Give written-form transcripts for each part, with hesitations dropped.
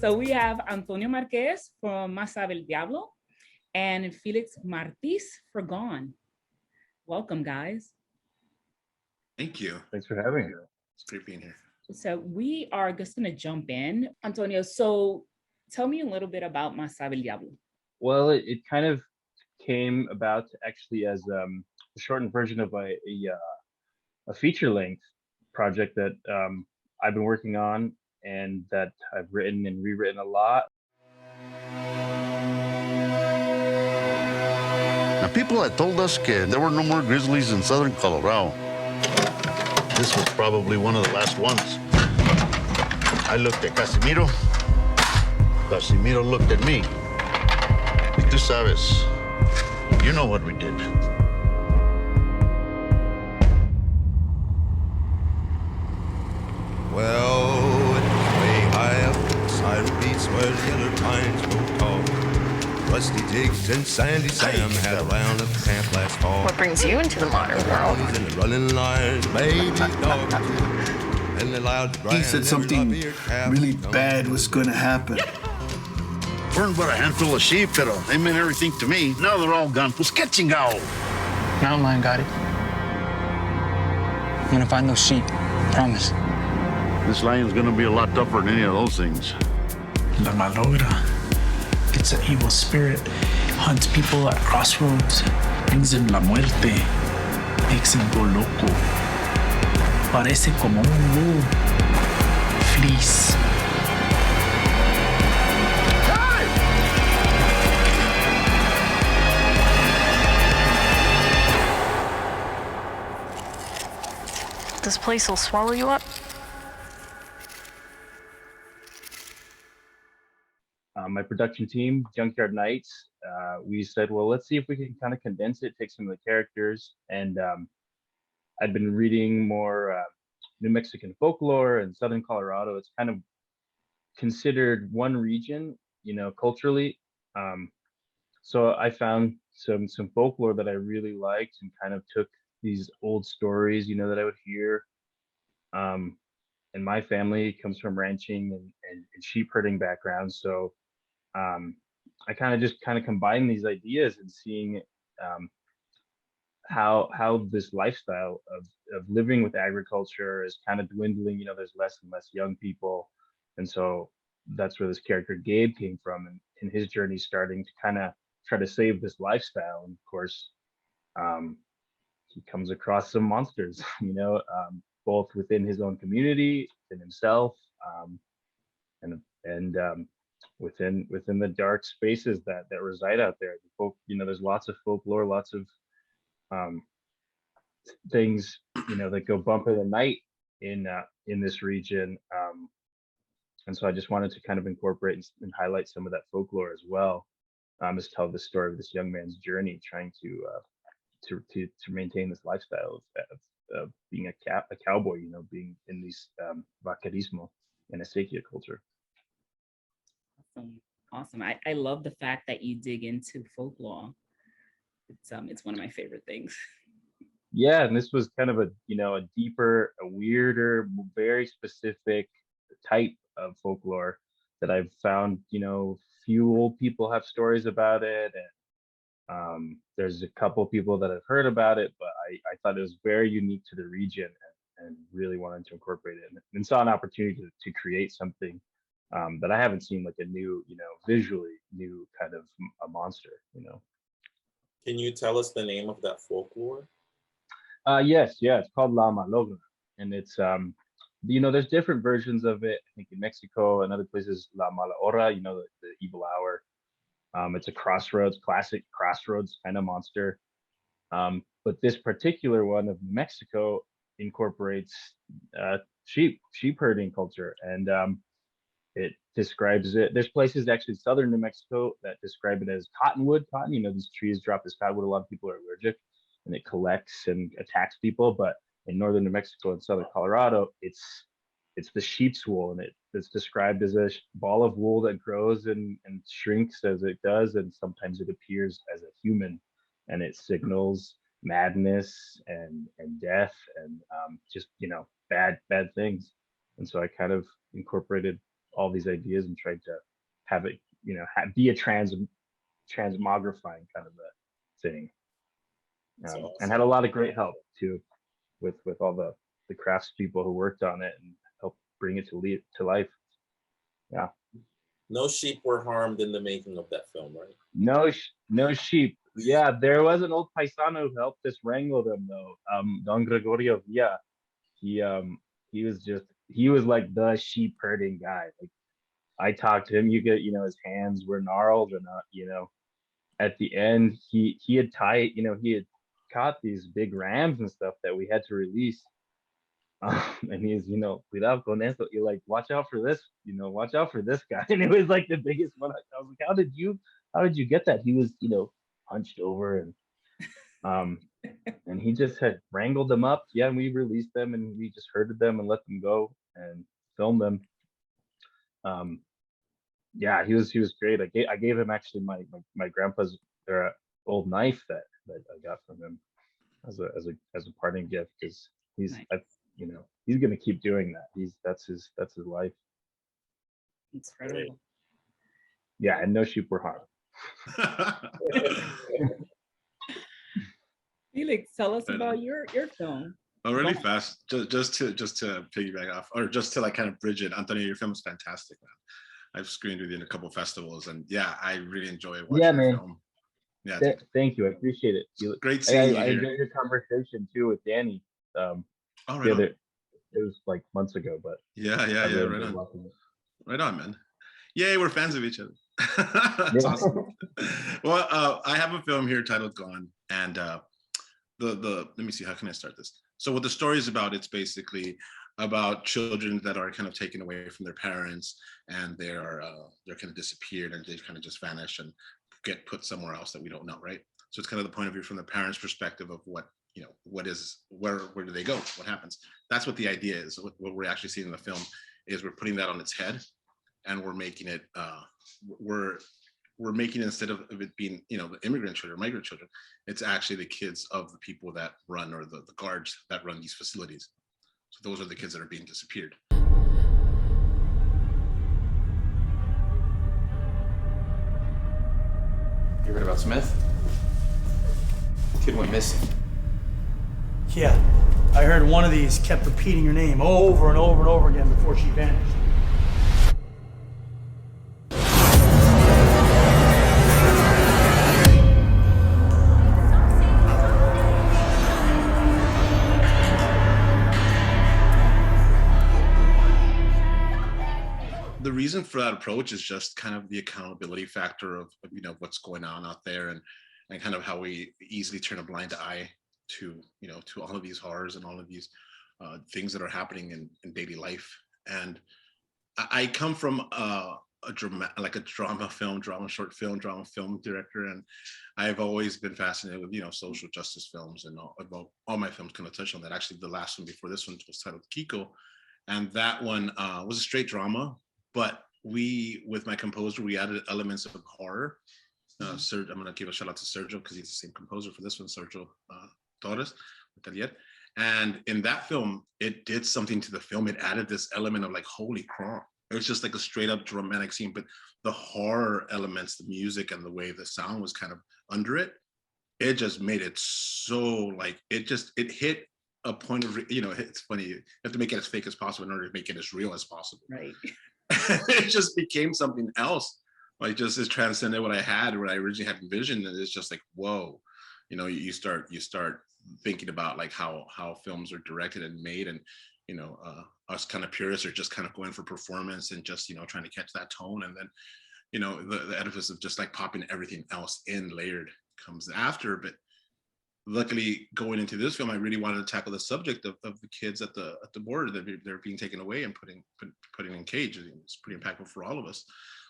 So we have Antonio Marquez from Sabe el Diablo and Felix Martriz for Gone. Welcome, guys. Thank you. Thanks for having me. It's great being here. So we are just going to jump in. Antonio, so tell me a little bit about Sabe el Diablo. Well, it kind of came about actually as a shortened version of a feature-length project that I've been working on and that I've written and rewritten a lot. Now, people had told us that there were no more grizzlies in southern Colorado. This was probably one of the last ones. I looked at Casimiro. Casimiro looked at me. Y tú sabes, you know what we did. Well, it was way high up in the Siren Peaks where the yellow pines grow tall. Rusty Jigs and Sandy Sam had a round up camp last fall. What brings you into the modern world? And the running lions, baby dogs, and the loud He said something really bad was going to happen. Burned but a handful of sheep, pero they meant everything to me. Now they're all gone. Pues que chingao. Mountain lion got it. I'm gonna find those sheep. Promise. This lion's gonna be a lot tougher than any of those things. La Malogra. It's an evil spirit. Hunts people at crossroads. Brings them la muerte. Makes them go loco. Parece como un wolf. Fleece. This place will swallow you up. My production team, Junkyard Nights, we said, well, let's see if we can kind of condense it, take some of the characters. And I'd been reading more New Mexican folklore and Southern Colorado. It's kind of considered one region, you know, culturally. So I found some folklore that I really liked and kind of took these old stories, you know, that I would hear. And my family comes from ranching and sheep herding backgrounds. So I kind of combined these ideas and seeing how this lifestyle of living with agriculture is kind of dwindling. You know, there's less and less young people. And so that's where this character Gabe came from, and in his journey starting to kind of try to save this lifestyle. And of course, he comes across some monsters, you know, both within his own community, within himself, and within the dark spaces that reside out there. You know, there's lots of folklore, lots of things, you know, that go bump in the night in this region. And so I just wanted to kind of incorporate and highlight some of that folklore as well, as tell the story of this young man's journey trying to maintain this lifestyle of being a cowboy, you know, being in these vaquerismo and acequia culture. Awesome. I love the fact that you dig into folklore. It's one of my favorite things. Yeah, and this was kind of a deeper, a weirder, very specific type of folklore that I've found, you know, few old people have stories about it, and there's a couple people that have heard about it, but I thought it was very unique to the region and really wanted to incorporate it and saw an opportunity to create something that I haven't seen, like a new, you know, visually new kind of a monster, you know. Can you tell us the name of that folklore? Yes, yeah, it's called La Malogra, and it's you know, there's different versions of it. I think in Mexico and other places, La Mala Hora, you know, the evil hour. It's a crossroads, classic crossroads kind of monster. But this particular one of Mexico incorporates sheep herding culture, and it describes it. There's places actually southern New Mexico that describe it as cottonwood. Cotton, you know, these trees drop this cottonwood. A lot of people are allergic, and it collects and attacks people. But in northern New Mexico and southern Colorado, it's the sheep's wool, and it's described as a ball of wool that grows and shrinks as it does, and sometimes it appears as a human, and it signals madness and death and just, you know, bad things. And so I kind of incorporated all these ideas and tried to have it, be a transmogrifying kind of a thing. Awesome. And had a lot of great help too, with all the craftspeople who worked on it and helped bring it to life. Yeah. No sheep were harmed in the making of that film, right? No sheep. Yeah, there was an old paisano who helped us wrangle them though. Don Gregorio Villa. He was like the sheep herding guy. Like I talked to him, his hands were gnarled and at the end he had caught these big rams and stuff that we had to release. And he's, cuidado con eso. You're like, watch out for this, watch out for this guy. And it was like the biggest one. I was like, how did you get that? He was, hunched over and he just had wrangled them up. Yeah, and we released them and we just herded them and let them go and filmed them. Yeah, he was great. I gave him actually my grandpa's old knife that I got from him as a parting gift, because he's nice. He's gonna keep doing that. That's his life. Incredible. Yeah, and no sheep were harmed. Felix, tell us about your film. Oh, really fast. Just to piggyback off, or just to like kind of bridge it. Antonio, your film is fantastic, man. I've screened with you in a couple of festivals, and yeah, I really enjoy watching your film. Yeah, thank you. I appreciate it. Great seeing you. I enjoyed your conversation too with Danny. It was like months ago, but yeah, right on, man. Yay, we're fans of each other. That's awesome. Well, I have a film here titled Gone, and let me see, how can I start this? So what the story is about, it's basically about children that are kind of taken away from their parents, and they're kind of disappeared, and they kind of just vanish and get put somewhere else that we don't know, right? So it's kind of the point of view from the parents' perspective of where do they go? What happens? That's what the idea is. What we're actually seeing in the film is we're putting that on its head, and we're making it we're making it, instead of it being the immigrant children, migrant children, it's actually the kids of the people that run, or the guards that run these facilities. So those are the kids that are being disappeared. You heard about Smith? Kid went missing. Yeah, I heard one of these kept repeating her name over and over and over again before she vanished. The reason for that approach is just kind of the accountability factor of what's going on out there, and kind of how we easily turn a blind eye to all of these horrors and all of these things that are happening in daily life. And I come from a short film director, and I've always been fascinated with social justice films, and all my films kind of touch on that. Actually, the last one before this one was titled Kiko, and that one was a straight drama, but with my composer, we added elements of horror. I'm going to give a shout out to Sergio, because he's the same composer for this one, Sergio Torres. And in that film, it did something to the film. It added this element of like, holy crap. It was just like a straight up dramatic scene, but the horror elements, the music and the way the sound was kind of under it, it just made it so like, it hit a point of, it's funny, you have to make it as fake as possible in order to make it as real as possible. Right. It just became something else. Like, just as transcended what I originally had envisioned. And it's just like, whoa, you start thinking about like how films are directed and made, and us kind of purists are just kind of going for performance and just trying to catch that tone, and then the edifice of just like popping everything else in layered comes after. But luckily, going into this film, I really wanted to tackle the subject of the kids at the border that they're being taken away and putting in cages. It's pretty impactful for all of us.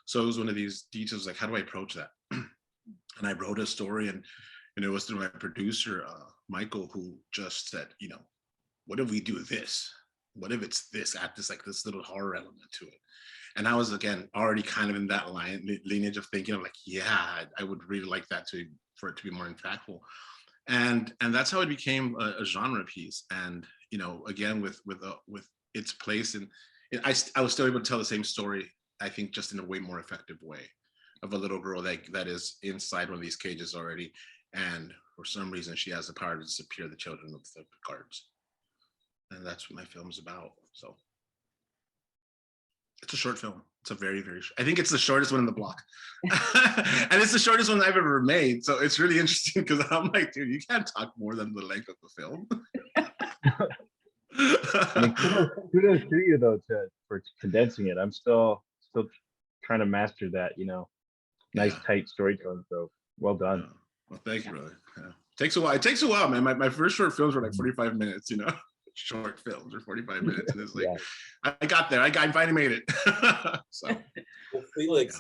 So it was one of these details, like, how do I approach that? And I wrote a story, and it was through my producer, Michael, who just said, what if we do this? What if it's this, add this, like this little horror element to it? And I was, again, already kind of in that lineage of thinking of like, yeah, I would really like that for it to be more impactful. And that's how it became a genre piece. And, again, with its place, and I was still able to tell the same story I think just in a way more effective way, of a little girl that is inside one of these cages already, and for some reason she has the power to disappear the children with the cards. And that's what my film is about. So it's a short film. It's a very, very short. I think it's the shortest one in the block. And it's the shortest one I've ever made. So it's really interesting because I'm like, dude, you can't talk more than the length of the film. I mean, kudos to you though for condensing it. I'm still trying to master that, you know, nice tight storytelling. So well done. Well, thank you, brother. Yeah. Takes a while. It takes a while, man. My first short films were like 45 minutes, you know. Short films are 45 minutes, and it's like I got there. I finally made it. So, well, Felix,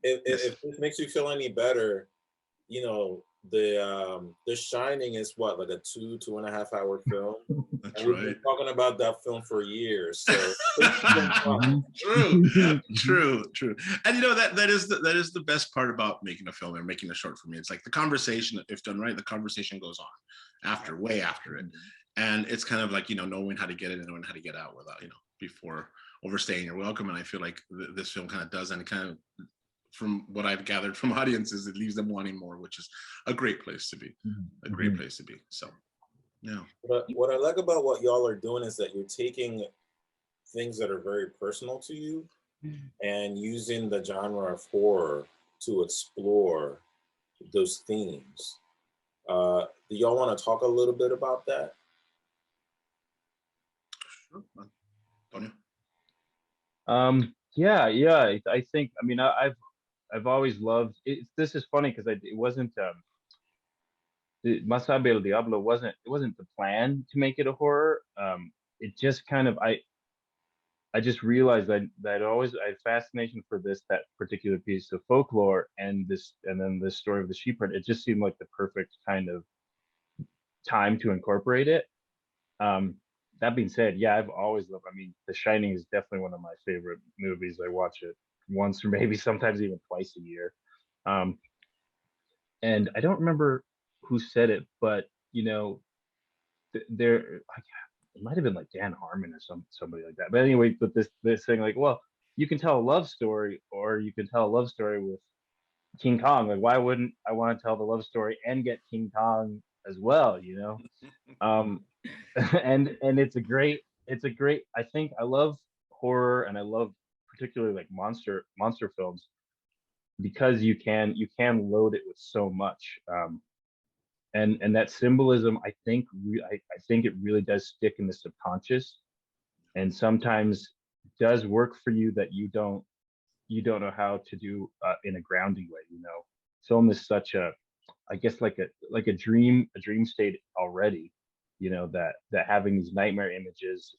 if this makes you feel any better, you know, the Shining is what, like a 2.5 hour film. That's and we've been talking about that film for years. So true. And you know that is the best part about making a film or making a short for me. It's like the conversation, if done right, the conversation goes on way after it. And it's kind of like, you know, knowing how to get in and knowing how to get out without, you know, before overstaying your welcome. And I feel like this film kind of does, and it kind of, from what I've gathered from audiences, it leaves them wanting more, which is a great place to be. A great place to be. So, yeah. But what I like about what y'all are doing is that you're taking things that are very personal to you and using the genre of horror to explore those themes. Do y'all want to talk a little bit about that? Yeah. I think, I mean, I've always loved it. This is funny because it wasn't Sabe el Diablo wasn't the plan to make it a horror. It just kind of I just realized that I had fascination for that particular piece of folklore and then the story of the sheep herd. It just seemed like the perfect kind of time to incorporate it. That being said, yeah, I've always loved, I mean, The Shining is definitely one of my favorite movies. I watch it once or maybe sometimes even twice a year. And I don't remember who said it, but, you know, it might have been like Dan Harmon or somebody like that. But anyway, but this thing like, well, you can tell a love story or you can tell a love story with King Kong. Like, why wouldn't I want to tell the love story and get King Kong as well, you know? And it's a great, I think I love horror and I love particularly like monster films because you can load it with so much. And that symbolism, I think it really does stick in the subconscious and sometimes does work for you that you don't know how to do in a grounding way, you know. Film is such a, I guess like a dream state already, you know, that having these nightmare images,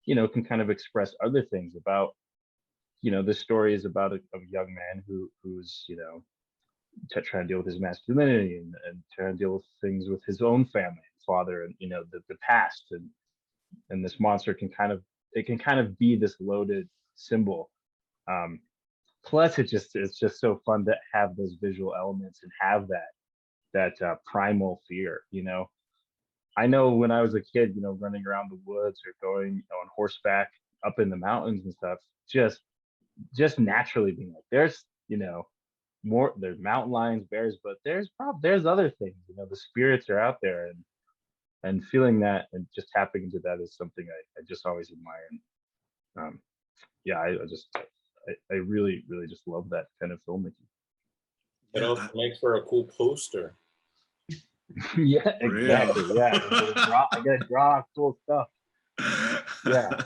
you know, can kind of express other things about, you know, this story is about a young man who's, you know, trying to deal with his masculinity and trying to deal with things with his own family, father, and, you know, the past, and this monster can kind of be this loaded symbol. Plus it's just so fun to have those visual elements and have that primal fear, you know. I know when I was a kid, you know, running around the woods or going, you know, on horseback up in the mountains and stuff, just naturally being like, there's, you know, there's mountain lions, bears, but there's other things, you know, the spirits are out there, and feeling that and just tapping into that is something I just always admire. And yeah, I really just love that kind of filmmaking. It also makes for a cool poster. Yeah, exactly. Yeah, I gotta draw cool stuff. Yeah.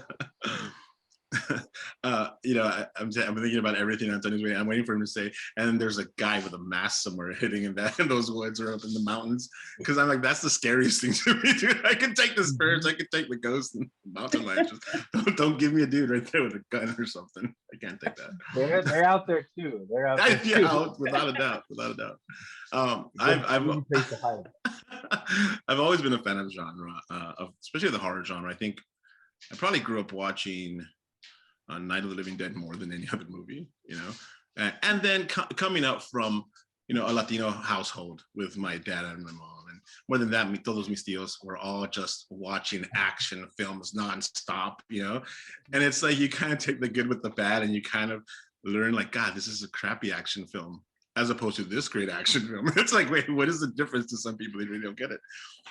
You know, I'm thinking about everything Antonio's waiting. I'm waiting for him to say, and there's a guy with a mask somewhere hitting in those woods or up in the mountains. Because I'm like, that's the scariest thing to me, dude. I can take the spirits, I can take the ghosts and the mountain lions. Just don't give me a dude right there with a gun or something. I can't take that. They're out there too. They're out there too. Yeah, without a doubt. I've always been a fan of the genre, especially the horror genre. I think I probably grew up watching Night of the Living Dead more than any other movie, you know, and then coming up from, you know, a Latino household with my dad and my mom, and more than that, Todos Mis Tíos were all just watching action films nonstop, you know, and it's like you kind of take the good with the bad, and you kind of learn like, God, this is a crappy action film as opposed to this great action film. It's like, wait, what is the difference to some people? They really don't get it.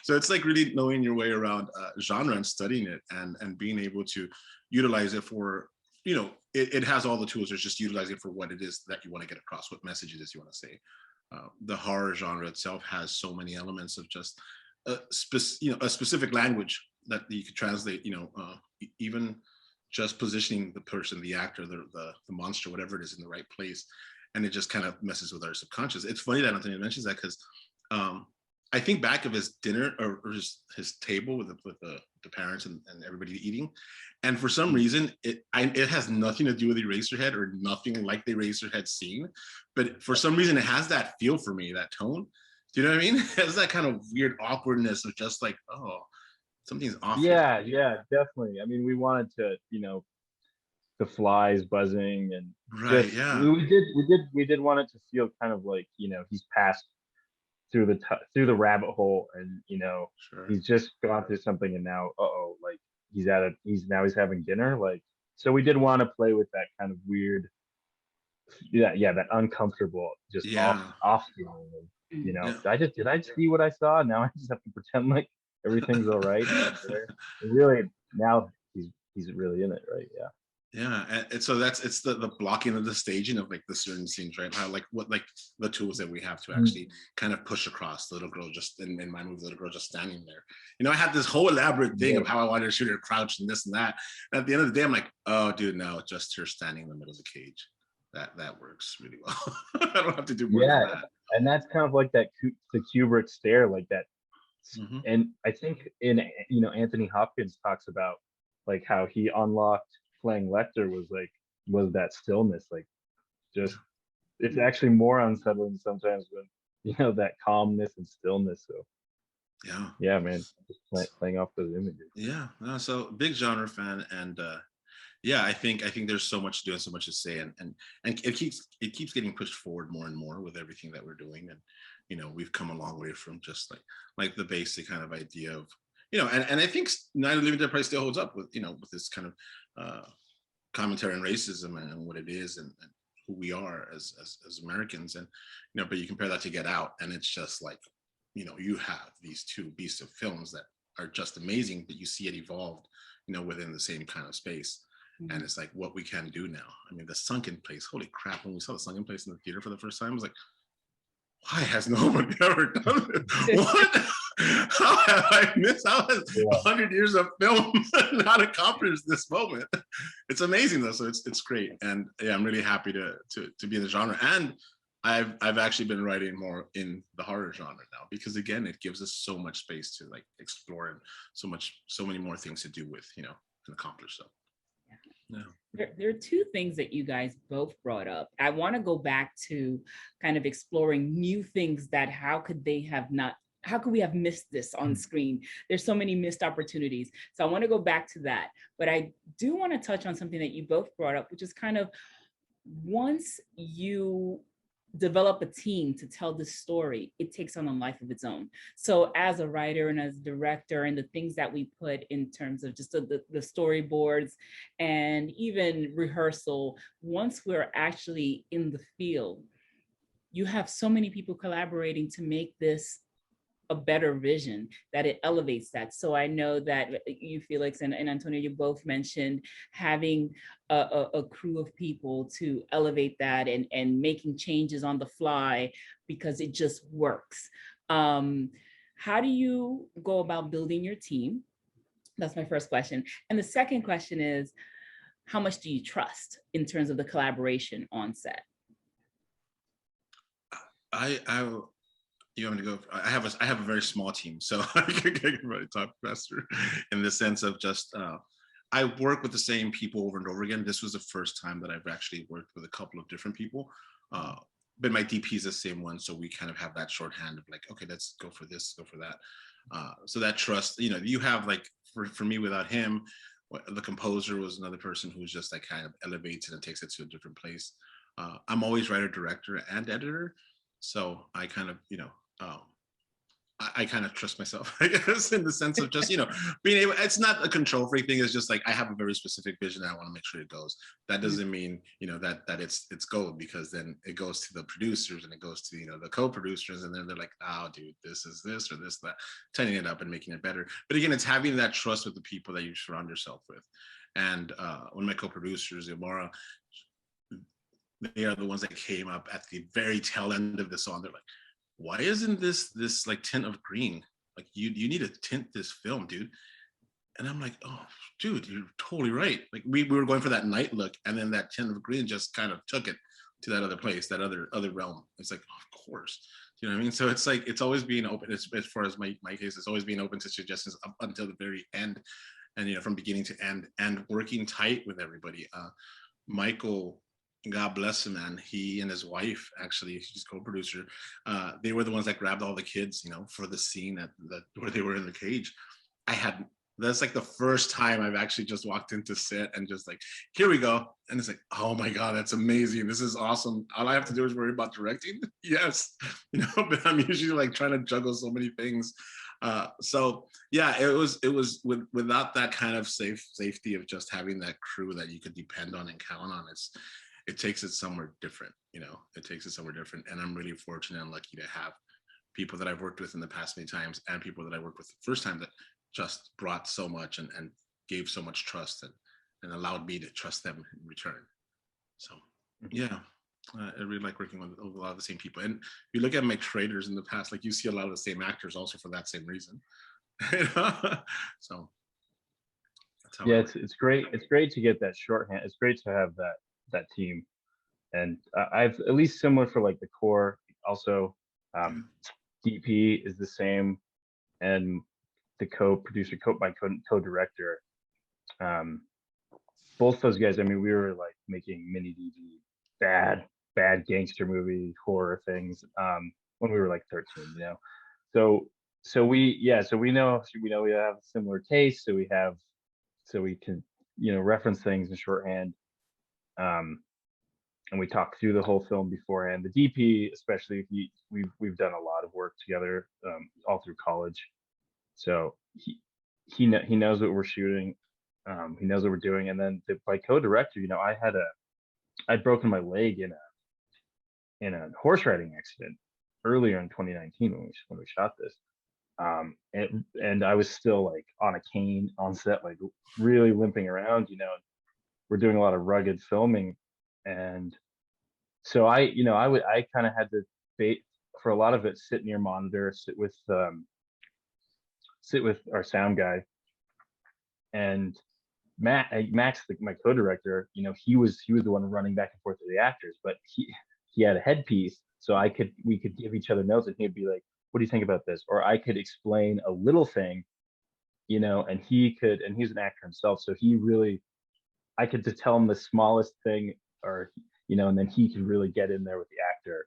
So it's like really knowing your way around genre and studying it and being able to utilize it for, you know, it has all the tools. It's just utilizing it for what it is that you want to get across, what message it is you want to say. The horror genre itself has so many elements of just a specific language that you could translate, you know, even just positioning the person, the actor, the monster, whatever it is, in the right place. And it just kind of messes with our subconscious. It's funny that Antonio mentions that because I think back of his dinner or his table with the parents and everybody eating. And for some reason, it has nothing to do with Eraserhead or nothing like the Eraserhead scene. But for some reason, it has that feel for me, that tone. Do you know what I mean? It has that kind of weird awkwardness of just like, oh, something's off. Yeah, yeah, definitely. I mean, we wanted to, you know, the flies buzzing and right, just, yeah. We did want it to feel kind of like, you know, he's passed through the rabbit hole, and you know, sure. He's just gone through something, and now, like he's having dinner, like. So we did want to play with that kind of weird, that uncomfortable, just off feeling. You know, did I see what I saw? Now I just have to pretend like everything's all right. And really, now he's really in it, right? Yeah. Yeah, and so it's the blocking of the staging of like the certain scenes, right? How like what like the tools that we have to actually kind of push across the little girl just in my movie, the little girl just standing there. You know, I had this whole elaborate thing of how I wanted to shoot her crouched and this and that. And at the end of the day, I'm like, oh, dude, no, just her standing in the middle of the cage. That works really well. I don't have to do more than that. And that's kind of like the Kubrick stare, like that. Mm-hmm. And I think Anthony Hopkins talks about like how he unlocked playing Lecter was that stillness, like just it's actually more unsettling sometimes when you know that calmness and stillness. So yeah, man, just playing off those images. Yeah, so big genre fan, and I think there's so much to do and so much to say, and it keeps getting pushed forward more and more with everything that we're doing, and you know, we've come a long way from just like the basic kind of idea of, you know, and I think Night of the Living Dead probably still holds up with, you know, with this kind of commentary on racism and what it is and who we are as Americans. And, you know, but you compare that to Get Out, and it's just like, you know, you have these two beasts of films that are just amazing, but you see it evolved, you know, within the same kind of space. Mm-hmm. And it's like what we can do now. I mean, The Sunken Place, holy crap, when we saw The Sunken Place in the theater for the first time, I was like, why has nobody ever done this? What? How have I missed? How has 100 years of film not accomplished this moment? It's amazing though, so it's great, and yeah, I'm really happy to be in the genre. And I've actually been writing more in the horror genre now, because again, it gives us so much space to like explore and so many more things to do with, you know, and accomplish. So. Yeah. There are two things that you guys both brought up. I want to go back to kind of exploring new things that how could we have missed this on screen? There's so many missed opportunities. So I want to go back to that. But I do want to touch on something that you both brought up, which is kind of once you develop a team to tell this story, it takes on a life of its own. So as a writer and as a director, and the things that we put in terms of just the storyboards and even rehearsal, once we're actually in the field, you have so many people collaborating to make this a better vision, that it elevates that. So I know that you, Felix and Antonio, you both mentioned having a crew of people to elevate that and making changes on the fly because it just works. How do you go about building your team? That's my first question. And the second question is, how much do you trust in terms of the collaboration on set? You want me to go? I have a very small team, so I can really talk faster in the sense of just I work with the same people over and over again. This was the first time that I've actually worked with a couple of different people, but my DP is the same one, so we kind of have that shorthand of like, okay, let's go for this, go for that. So that trust, you know, you have like for me, without him, the composer was another person who's just like kind of elevates it and takes it to a different place. I'm always writer, director, and editor. So I kind of, you know, I kind of trust myself, I guess, in the sense of just, being able, it's not a control freak thing. It's just like, I have a very specific vision and I want to make sure it goes. That doesn't mean, that it's gold, because then it goes to the producers and it goes to, the co-producers, and then they're like, oh, dude, this is this or this, that, tightening it up and making it better. But again, it's having that trust with the people that you surround yourself with. And one of my co-producers, Yamara, they are the ones that came up at the very tail end of the song. They're like, why isn't this like tint of green? Like you need to tint this film, dude. And I'm like, oh, dude, you're totally right. Like we were going for that night look, and then that tint of green just kind of took it to that other place, that other realm. It's like, oh, of course, you know what I mean? So it's like, it's always being open. As far as my case, it's always being open to suggestions up until the very end, and from beginning to end, and working tight with everybody. Michael, God bless him, man. He and his wife, actually, she's co-producer. They were the ones that grabbed all the kids, for the scene where they were in the cage. That's like the first time I've actually just walked into set and just like, here we go. And it's like, oh my God, that's amazing. This is awesome. All I have to do is worry about directing. Yes. But I'm usually like trying to juggle so many things. So yeah, it was without that kind of safety of just having that crew that you could depend on and count on. It takes it somewhere different, it takes it somewhere different. And I'm really fortunate and lucky to have people that I've worked with in the past many times, and people that I worked with the first time that just brought so much and gave so much trust and allowed me to trust them in return. So yeah, I really like working with a lot of the same people. And if you look at my traders in the past, like you see a lot of the same actors also for that same reason. So that's how it's great. It's great to get that shorthand. It's great to have that team. And I've at least similar for like the core also. DP is the same, and the co-producer, my co-director, both those guys, I mean, we were like making mini DV bad gangster movie horror things when we were like 13, so we know we have similar tastes, so we can reference things in shorthand, and we talk through the whole film beforehand. The DP, especially, we've done a lot of work together all through college, so he knows what we're shooting, he knows what we're doing. And then my co-director, I'd broken my leg in a horse riding accident earlier in 2019 when we shot this, and I was still like on a cane on set, like really limping around. We're doing a lot of rugged filming, and so I kind of had to for a lot of it, sit near monitor, sit with our sound guy. And Max, my co-director, he was the one running back and forth to the actors, but he had a headpiece, so we could give each other notes, and he'd be like, what do you think about this? Or I could explain a little thing, and he's an actor himself, so I could just tell him the smallest thing, or and then he could really get in there with the actor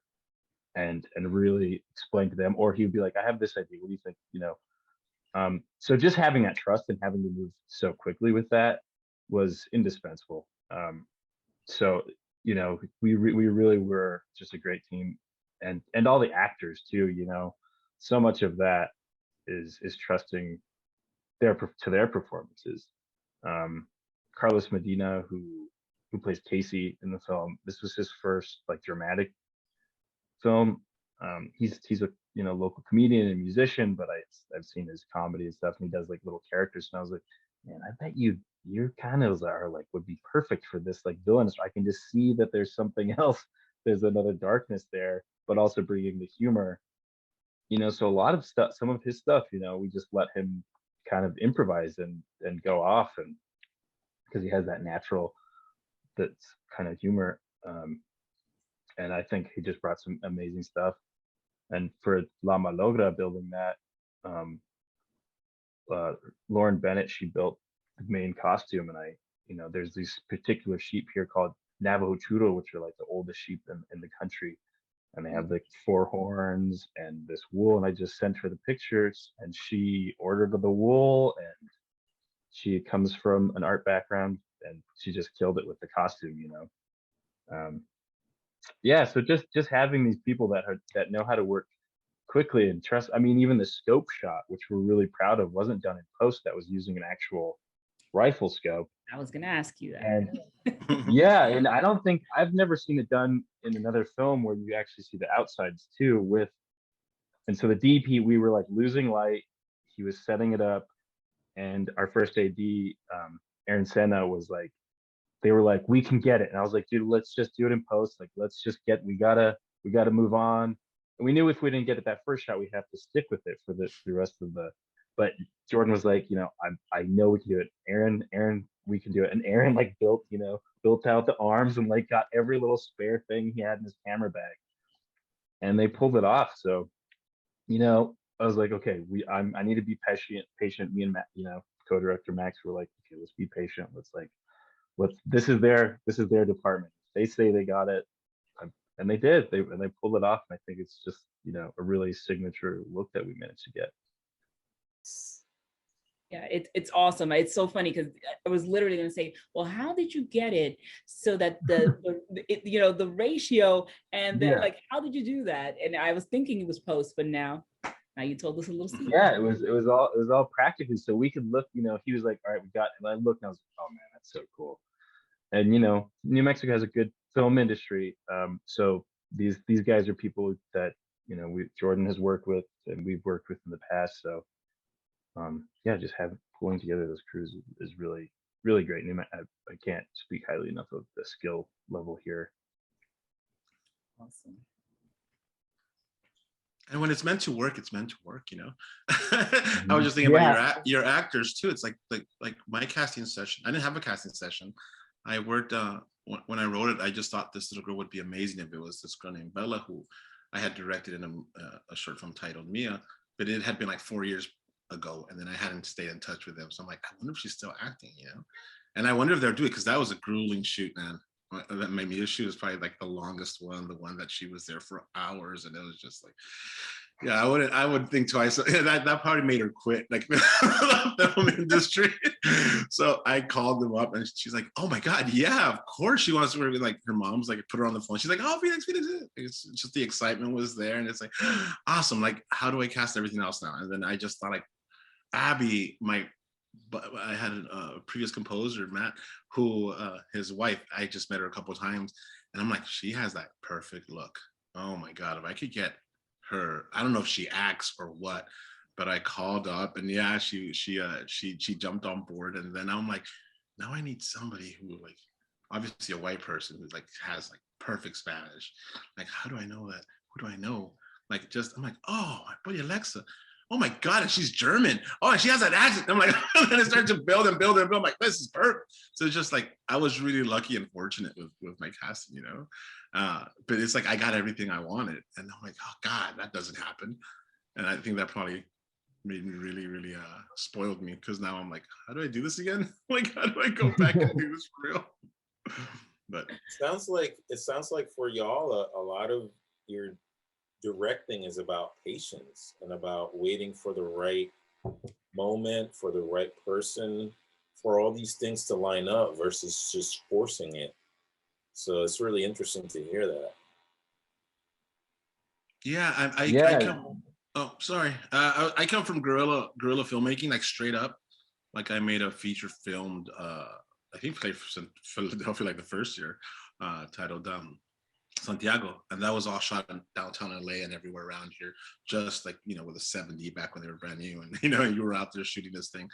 and really explain to them. Or he'd be like, I have this idea, what do you think? So just having that trust and having to move so quickly with that was indispensable. So we really were just a great team, and all the actors too. So much of that is trusting their performances. Carlos Medina, who plays Casey in the film, this was his first like dramatic film. He's a local comedian and musician, but I've seen his comedy and stuff, and he does like little characters, and I was like, man, I bet you're kind of would be perfect for this like villain. So I can just see that there's something else, there's another darkness there, but also bringing the humor. So a lot of stuff, some of his stuff, we just let him kind of improvise and go off, and because he has that natural, that's kind of humor, and I think he just brought some amazing stuff. And for La Malogra building that, Lauren Bennett, she built the main costume, and there's these particular sheep here called Navajo Churro, which are like the oldest sheep in the country, and they have like 4 horns and this wool, and I just sent her the pictures, and she ordered the wool, and she comes from an art background, and she just killed it with the costume. Yeah, so just having these people that know how to work quickly. And trust, I mean, even the scope shot, which we're really proud of, wasn't done in post. That was using an actual rifle scope. I was gonna ask you that. And yeah, and I don't think, I've never seen it done in another film where you actually see the outsides too with, and so the DP, we were like losing light. He was setting it up, and our first AD, Aaron Senna, was like, they were like, we can get it. And I was like, dude, let's just do it in post. Like, let's just get, we gotta move on. And we knew if we didn't get it that first shot, we have to stick with it for the rest of the, but Jordan was like, you know, I know we can do it. Aaron, we can do it. And Aaron like built out the arms and like got every little spare thing he had in his camera bag. And they pulled it off. So, you know, I was like, okay, I need to be patient. Me and Matt, you know, co-director Max were like, okay, let's be patient. This is their department. They say they got it, and they did. They pulled it off. And I think it's just, you know, a really signature look that we managed to get. Yeah, it's awesome. It's so funny because I was literally going to say, well, how did you get it so that the ratio and then like, how did you do that? And I was thinking it was post, but now you told us a little secret. Yeah, it was all practically, so we could look. You know, he was like, all right, we got it. And I looked and I was like, oh man, that's so cool. And you know, New Mexico has a good film industry. So these guys are people that, you know, Jordan has worked with and we've worked with in the past. So yeah, just pulling together those crews is really, really great. And I can't speak highly enough of the skill level here. Awesome. And when it's meant to work, it's meant to work, you know. I was just thinking about your actors too. It's like my casting session. I didn't have a casting session. I worked when I wrote it. I just thought this little girl would be amazing if it was this girl named Bella, who I had directed in a short film titled Mia, but it had been like 4 years ago, and then I hadn't stayed in touch with them. So I'm like, I wonder if she's still acting, you know. And I wonder if they're doing it, because that was a grueling shoot, man. That made me shoot was probably like the longest one, the one that she was there for hours, and it was just like, yeah, I would think twice. That probably made her quit like the film industry. So I called them up, and she's like, "Oh my God, yeah, of course she wants to work with." Like her mom's like put her on the phone. She's like, "Oh, Felix." It's just the excitement was there, and it's like, awesome. Like, how do I cast everything else now? And then I just thought like, Abby, I had a previous composer, Matt, who his wife, I just met her a couple of times, and I'm like, she has that perfect look. Oh my God, if I could get her, I don't know if she acts or what, but I called up, and yeah, she jumped on board. And then I'm like, now I need somebody who, like, obviously a white person who like has like perfect Spanish. Like, how do I know that? Who do I know? Like, just I'm like, oh, my buddy Alexa. Oh my God, and she's German. Oh, and she has that accent. I'm like, and then it started to build and build and build. I'm like, this is perfect. So it's just like, I was really lucky and fortunate with my casting, you know. But it's like I got everything I wanted, and I'm like, oh God, that doesn't happen. And I think that probably made me really, really spoiled me, because now I'm like, how do I do this again? Like, how do I go back and do this for real? But it sounds like for y'all, a lot of your directing is about patience and about waiting for the right moment, for the right person, for all these things to line up versus just forcing it. So it's really interesting to hear that. Yeah, I come. Oh, sorry. I come from guerrilla filmmaking, like straight up. Like I made a feature filmed, I think played for Philadelphia like the first year, titled Santiago, and that was all shot in downtown LA and everywhere around here, just like, you know, with a 7D back when they were brand new, and you know, you were out there shooting this thing,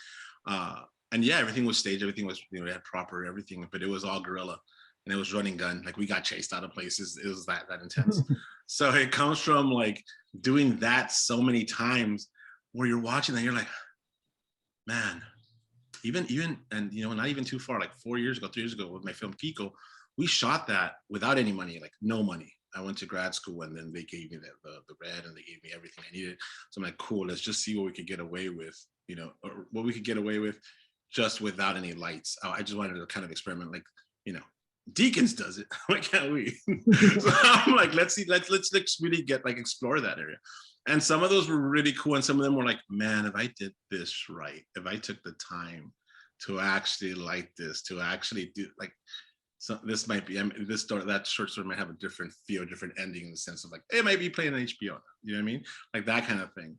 and yeah, everything was staged, everything was, you know, it had proper everything, but it was all guerrilla, and it was running gun. Like we got chased out of places. It was that intense. So it comes from like doing that so many times, where you're watching and you're like, man, even and you know, not even too far, like 3 years ago with my film Kiko, we shot that without any money, like no money. I went to grad school, and then they gave me the red, and they gave me everything I needed. So I'm like, cool, let's just see what we could get away with, you know, or what we could get away with just without any lights. I just wanted to kind of experiment, like, you know, Deacons does it. Why can't we? So I'm like, let's really explore that area. And some of those were really cool, and some of them were like, man, if I did this right, if I took the time to actually light this, to actually do like so this might be, I mean, this story, that short story might have a different feel, different ending in the sense of like, it might be playing on HBO, you know what I mean? Like that kind of thing.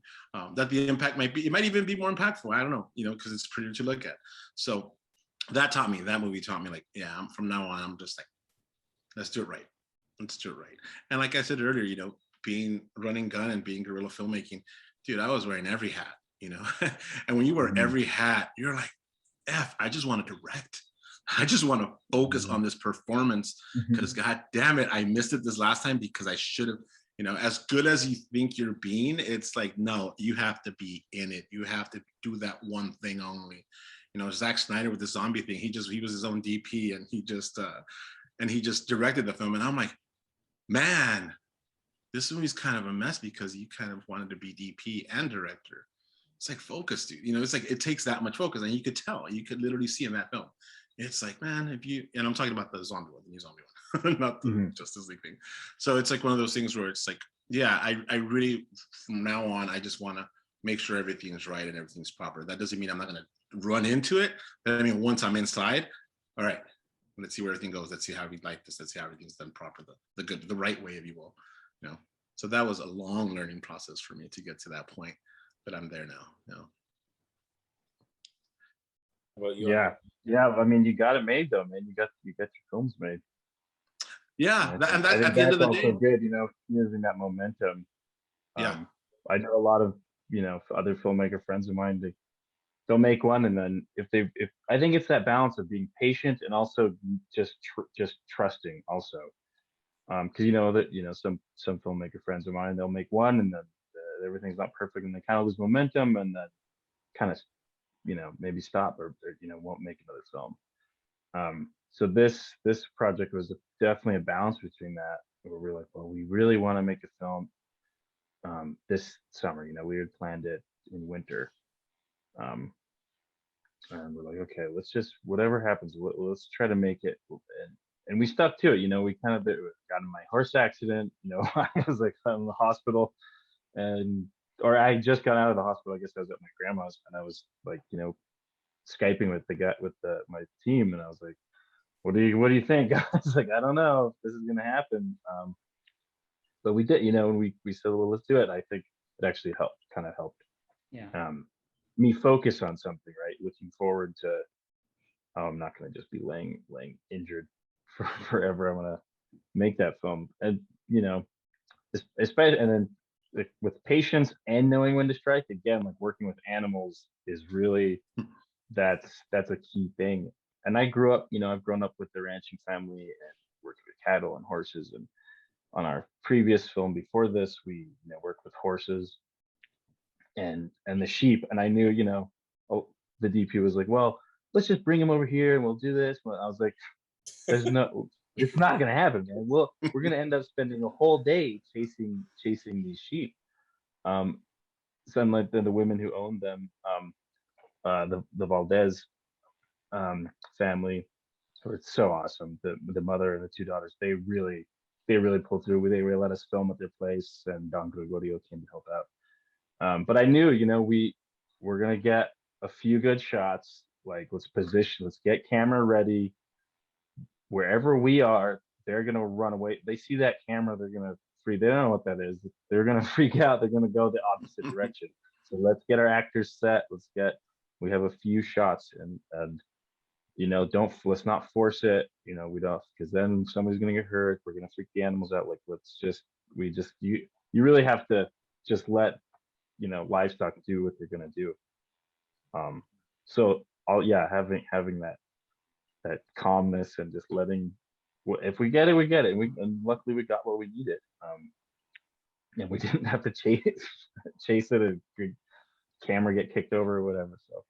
That the impact might be, it might even be more impactful. I don't know, you know, because it's prettier to look at. So that movie taught me like, yeah, from now on, I'm just like, let's do it right. Let's do it right. And like I said earlier, you know, being running gun and being guerrilla filmmaking, dude, I was wearing every hat, you know? And when you wear every hat, you're like, I just want to direct. I just want to focus on this performance because God damn it, I missed it this last time because I should have, you know, as good as you think you're being, it's like, no, you have to be in it. You have to do that one thing only. You know, Zack Snyder with the zombie thing, he was his own DP and he just directed the film. And I'm like, man, this movie's kind of a mess because you kind of wanted to be DP and director. It's like focus, dude. You know, it's like, it takes that much focus and you could tell, you could literally see in that film. It's like, man, if you, and I'm talking about the zombie one, the new zombie one, not the Justice League thing. So it's like one of those things where it's like, yeah, I really, from now on, I just want to make sure everything's right and everything's proper. That doesn't mean I'm not going to run into it. But I mean, once I'm inside, all right, let's see where everything goes. Let's see how we like this. Let's see how everything's done proper, the right way, if you will, you know? So that was a long learning process for me to get to that point, but I'm there now, you know? Well, yeah. I mean, you got it made though, man. You got your films made. Yeah, and that, at the end of the also day, good. You know, using that momentum. Yeah, I know a lot of other filmmaker friends of mine. They'll make one, and then if I think it's that balance of being patient and also just trusting also. Because some filmmaker friends of mine, they'll make one and then everything's not perfect and they kind of lose momentum and then kind of maybe stop or won't make another film. So this project was definitely a balance between that, where we're like, well, we really want to make a film this summer. We had planned it in winter, and we're like, okay, let's just, whatever happens, let's try to make it. And we stuck to it. We kind of got in my horse accident. I was like in the hospital, or I just got out of the hospital. I guess I was at my grandma's, and I was like, Skyping with the guy my team, and I was like, what do you think? I was like, I don't know if this is gonna happen. But we did, and we said, well, let's do it. I think it actually kind of helped. Yeah. Me focus on something, right? Looking forward to, I'm not gonna just be laying injured forever. I'm gonna make that film, and especially, and then with patience and knowing when to strike. Again, like working with animals is really that's a key thing. And I grew up, I've grown up with the ranching family and worked with cattle and horses. And on our previous film before this, we worked with horses and the sheep. And I knew, the DP was like, well, let's just bring him over here and we'll do this. But I was like, it's not gonna happen, man. We're gonna end up spending a whole day chasing these sheep. So like the women who owned them, the Valdez family, were so awesome. The mother and the two daughters, they really pulled through. They really let us film at their place, and Don Gregorio came to help out. But I knew, we're gonna get a few good shots. Like, let's get camera ready. Wherever we are, they're gonna run away. They see that camera, they're gonna freak. They don't know what that is. They're gonna freak out. They're gonna go the opposite direction. So let's get our actors set. We have a few shots, and let's not force it. We don't, because then somebody's gonna get hurt. We're gonna freak the animals out. Like, you really have to just let livestock do what they're gonna do. Having that calmness and just letting, if we get it, we get it. And luckily we got what we needed. And we didn't have to chase it, and camera get kicked over or whatever. So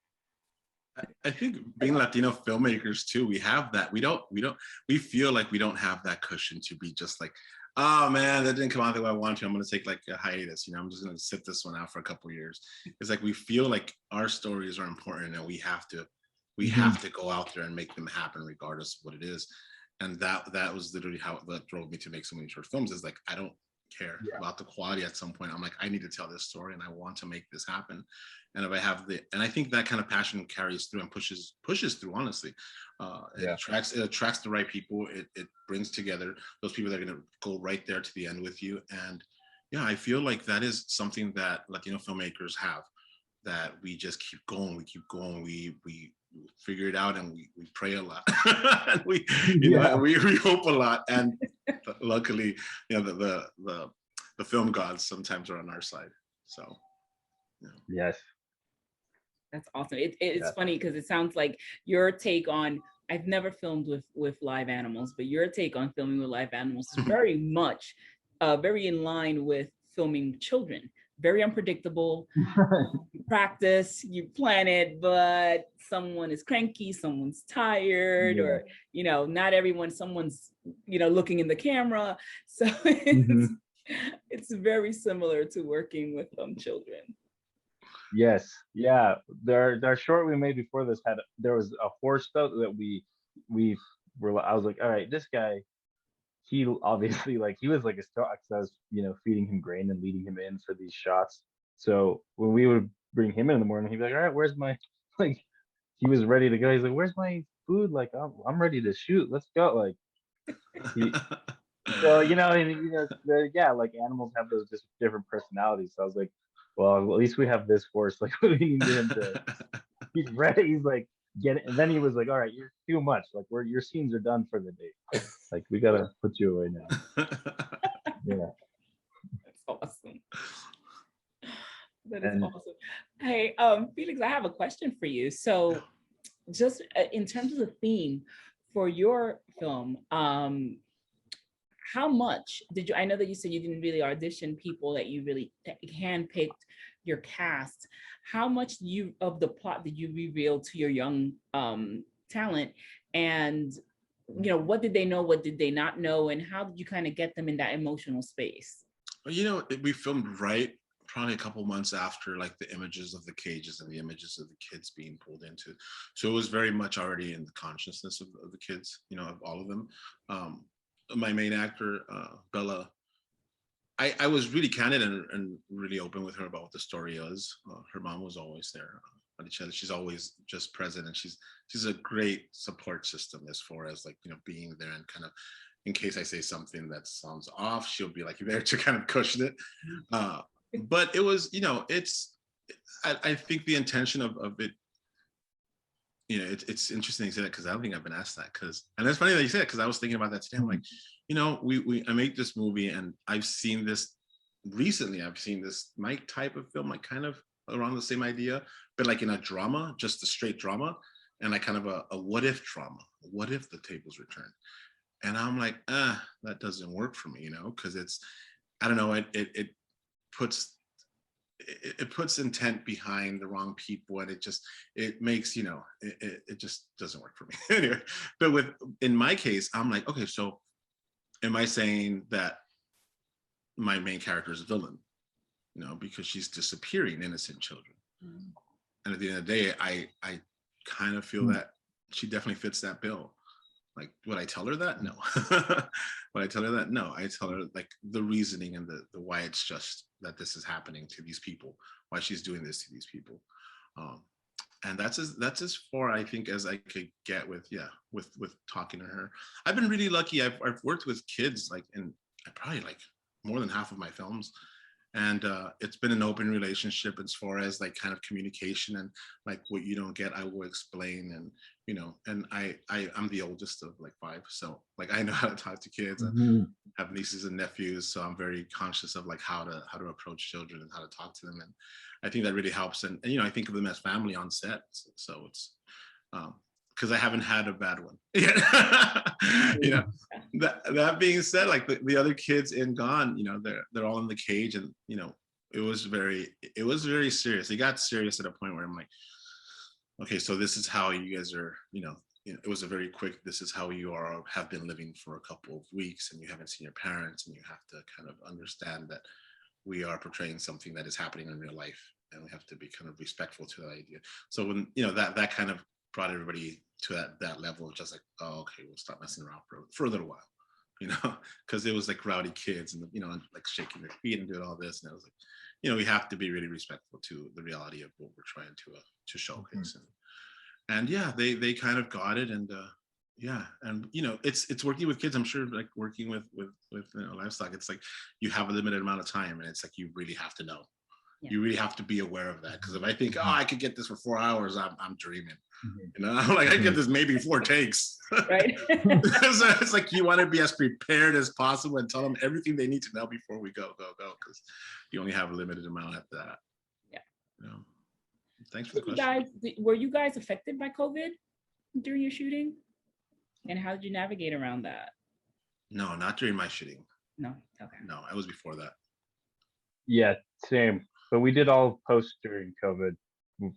I think being Latino filmmakers too, we have that. We feel like we don't have that cushion to be just like, oh man, that didn't come out the way I want to. I'm gonna take like a hiatus. I'm just gonna sit this one out for a couple of years. It's like we feel like our stories are important, and we have to go out there and make them happen regardless of what it is. And that was literally how that drove me to make so many short films. Is like, I don't care about the quality at some point. I'm like, I need to tell this story and I want to make this happen. And if I have and I think that kind of passion carries through and pushes through, honestly. It attracts the right people. It brings together those people that are going to go right there to the end with you. And yeah, I feel like that is something that Latino filmmakers have, that we just keep going, we figure it out, and we pray a lot. And we hope a lot. And luckily, the film gods sometimes are on our side. So yes. That's awesome. It's funny because it sounds like your take on, I've never filmed with live animals, but your take on filming with live animals is very much very in line with filming children. Very unpredictable. You practice, you plan it, but someone is cranky, someone's tired, or not everyone, someone's looking in the camera. So it's very similar to working with children. Yes, yeah. Their short we made before this there was a horse though that we were. I was like, all right, this guy, he obviously he was like a star, because I was feeding him grain and leading him in for these shots. So when we would bring him in the morning, he'd be like, all right, where's my he was ready to go. He's like, where's my food? I'm ready to shoot. Let's go. So animals have those just different personalities. So I was like, well, at least we have this horse. We need him to. He's ready. He's like, get it. And then he was like, all right, you're too much. Your scenes are done for the day. We gotta put you away now. Yeah. That's awesome. That is awesome. Hey, Felix, I have a question for you. So just in terms of the theme for your film, how much did you, I know that you said you didn't really audition people, that you really handpicked your cast. How much of the plot did you reveal to your young talent? And, what did they know? What did they not know? And how did you kind of get them in that emotional space? Well, we filmed probably a couple months after the images of the cages and the images of the kids being pulled into. So it was very much already in the consciousness of the kids, of all of them. My main actor, Bella, I was really candid and really open with her about what the story is. Her mom was always there. She's always just present, and she's a great support system as far as being there, and kind of in case I say something that sounds off, she'll be there to kind of cushion it. But it was, I think the intention of it, it's interesting to say that, because I don't think I've been asked that. And it's funny that you said it, because I was thinking about that today. I'm like, I made this movie, and I've seen this recently. I've seen this Mike type of film, kind of around the same idea, but in a drama, just a straight drama, and kind of a what if drama. What if the tables returned? And I'm like, that doesn't work for me, because it's, I don't know, it puts intent behind the wrong people, and it makes, it just doesn't work for me. Anyway, but in my case, I'm like, okay, so am I saying that my main character is a villain? Because she's disappearing innocent children. And at the end of the day, I kind of feel that she definitely fits that bill. Would I tell her that? No. Would I tell her that? No. I tell her the reasoning and the why it's just that this is happening to these people, why she's doing this to these people. And that's as far, I think, as I could get with talking to her. I've been really lucky. I've worked with kids in probably more than half of my films. And it's been an open relationship as far as kind of communication, and what you don't get, I will explain. And and I'm the oldest of 5, so I know how to talk to kids. And have nieces and nephews, so I'm very conscious of how to approach children and how to talk to them. And I think that really helps. And I think of them as family on set. So it's because I haven't had a bad one yet. That being said, the other kids in Gone, they're all in the cage, and it was very serious. It got serious at a point where I'm like, okay, so this is how you guys are, it was a very quick, this is how you have been living for a couple of weeks, and you haven't seen your parents, and you have to kind of understand that we are portraying something that is happening in real life, and we have to be kind of respectful to that idea. So when, that kind of brought everybody to that level of just oh, okay, we'll stop messing around for a little while. you know, because it was like rowdy kids and, you know, like shaking their feet and doing all this. And I was like, you know, we have to be really respectful to the reality of what we're trying to showcase. And yeah, they kind of got it. And yeah, and you know, it's working with kids. I'm sure, like working with you know, livestock, it's like you have a limited amount of time, and it's like you really have to know. Yeah. You really have to be aware of that, because if I think, oh, I could get this for 4 hours, I'm dreaming. You know, I'm like, I get this maybe 4 takes. Right. So it's like you want to be as prepared as possible and tell them everything they need to know before we go, because you only have a limited amount after that. Yeah. You know? Thanks for the question. Were you guys affected by COVID during your shooting? And how did you navigate around that? No, not during my shooting. No, okay. No, I was before that. Yeah, same. But we did all post during COVID.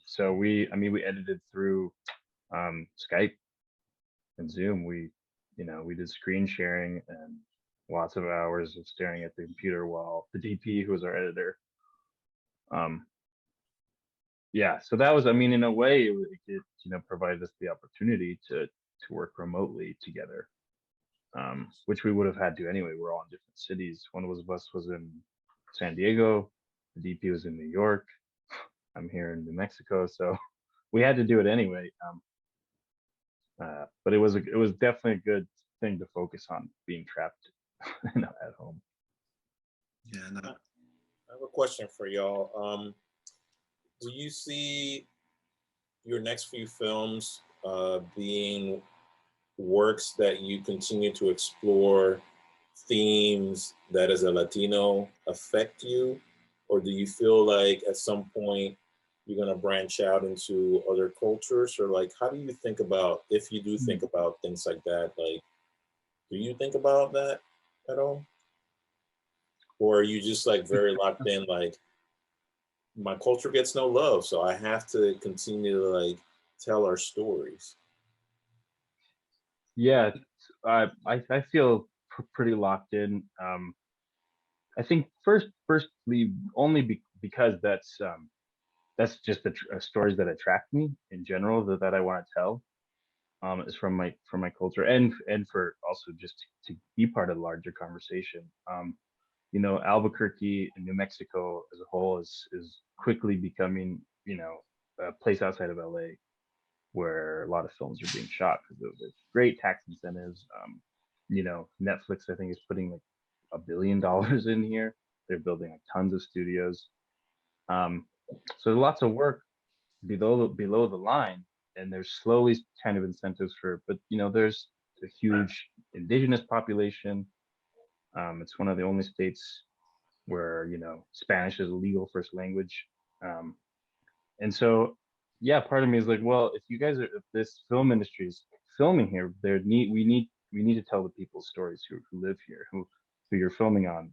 So we edited through Skype and Zoom. We did screen sharing and lots of hours of staring at the computer while the DP, who was our editor, yeah, so that was, I mean, in a way, it provided us the opportunity to work remotely together, which we would have had to anyway. We're all in different cities. One of us was in San Diego, the DP was in New York, I'm here in New Mexico, so we had to do it anyway. But it was definitely a good thing to focus on, being trapped at home. Yeah, no. I have a question for y'all. Do you see your next few films being works that you continue to explore themes that as a Latino affect you? Or do you feel like at some point you're gonna branch out into other cultures? Or like, how do you think about, if you do think about things like that, like, do you think about that at all? Or are you just like very locked in, like, my culture gets no love, so I have to continue to like tell our stories? Yeah, I feel pretty locked in. I think firstly, only because that's just the stories that attract me in general, that I want to tell, is from my culture, and for also just to be part of the larger conversation. You know, Albuquerque and New Mexico as a whole is quickly becoming, you know, a place outside of LA where a lot of films are being shot because of the great tax incentives. You know, Netflix, I think, is putting like $1 billion in here. They're building like tons of studios. So there's lots of work below the line, and there's slowly kind of incentives for, but you know, there's a huge indigenous population. It's one of the only states where, you know, Spanish is a legal first language. And so, yeah, part of me is like, well, if this film industry is filming here, we need to tell the people's stories who live here, who you're filming on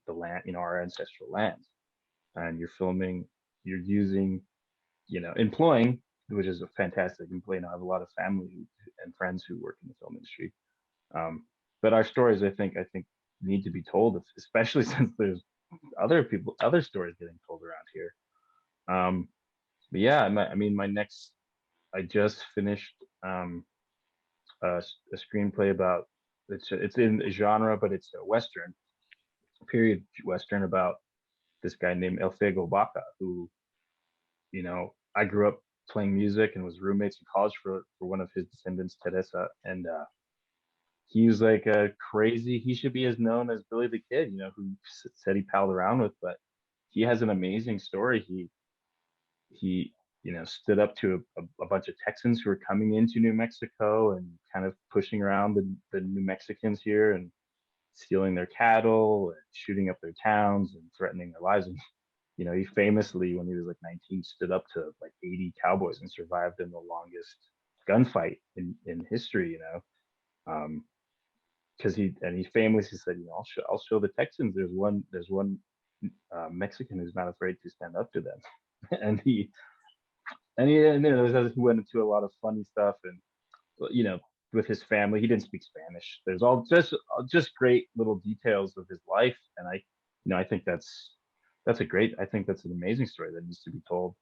the land, you know, our ancestral lands. And you're using, you know, employing, which is a fantastic employee. I have a lot of family and friends who work in the film industry. But our stories, I think need to be told, especially since there's other stories getting told around here. But yeah, I just finished a screenplay about, it's in a genre, but it's a Western, period Western, about this guy named El Fego Baca, who, you know, I grew up playing music and was roommates in college for one of his descendants, Teresa, and he was like a crazy, he should be as known as Billy the Kid, you know, who said he palled around with, but he has an amazing story. He you know, stood up to a bunch of Texans who were coming into New Mexico and kind of pushing around the New Mexicans here and stealing their cattle and shooting up their towns and threatening their lives. And, you know, he famously, when he was like 19, stood up to like 80 cowboys and survived in the longest gunfight in history, you know. Because he famously said, you know, I'll show the Texans there's one Mexican who's not afraid to stand up to them. and he you know, he went into a lot of funny stuff, and, you know, with his family, he didn't speak Spanish. There's all just great little details of his life, and I think that's an amazing story that needs to be told.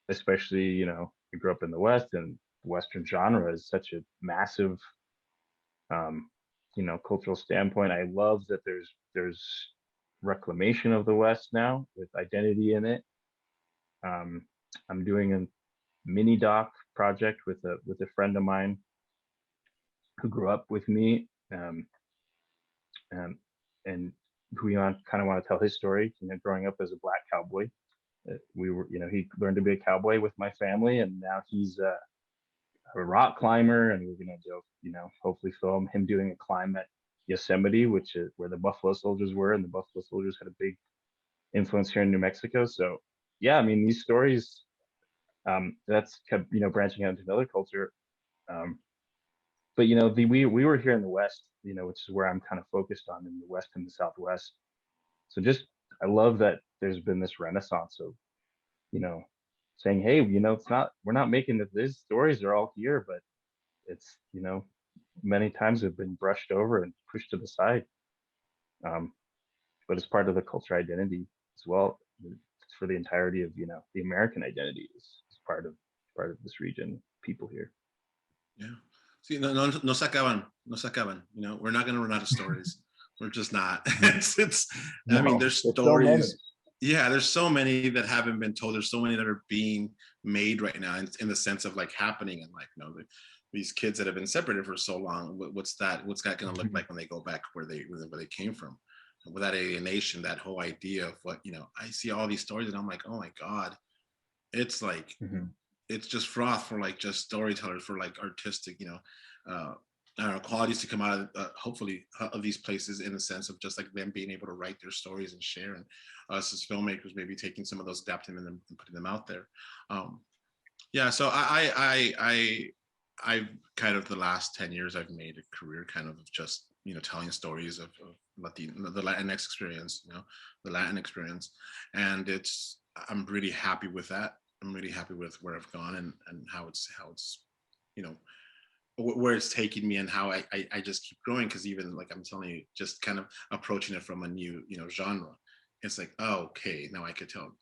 Especially, you know, I grew up in the West, and Western genre is such a massive cultural standpoint. I love that there's reclamation of the West now with identity in it. I'm doing a mini doc project with a friend of mine who grew up with me, and who kind of want to tell his story, growing up as a Black cowboy. We were, he learned to be a cowboy with my family, and now he's a rock climber, and we're gonna do, hopefully film him doing a climb at Yosemite, which is where the Buffalo Soldiers were, and the Buffalo Soldiers had a big influence here in New Mexico. So yeah, I mean, these stories, that's kept, branching out into another culture. But we were here in the West, which is where I'm kind of focused on, in the West and the Southwest. So I love that there's been this renaissance of, saying, hey, we're not making it. These stories are all here, but it's, many times have been brushed over and pushed to the side. But it's part of the culture identity as well. It's for the entirety of, the American identity is part of this region, people here. Yeah. See, no se acaban. We're not going to run out of stories. We're just not. I mean, there's stories. Yeah, there's so many that haven't been told. There's so many that are being made right now in the sense of like happening, and like, these kids that have been separated for so long. What's that going to look like when they go back where they came from? With that alienation, that whole idea of what, I see all these stories and I'm like, oh my God, it's like, it's just froth for like just storytellers, for like artistic, I don't know, qualities to come out of hopefully of these places, in the sense of just like them being able to write their stories and share, and us as filmmakers maybe taking some of those, adapting them and putting them out there. Yeah, so I've kind of, the last 10 years I've made a career kind of just, telling stories of the Latinx experience, the Latin experience, and I'm really happy with that. I'm really happy with where I've gone and how it's where it's taking me, and how I just keep growing. Because even like I'm telling you, just kind of approaching it from a new genre, it's like, oh, okay, now I could tell.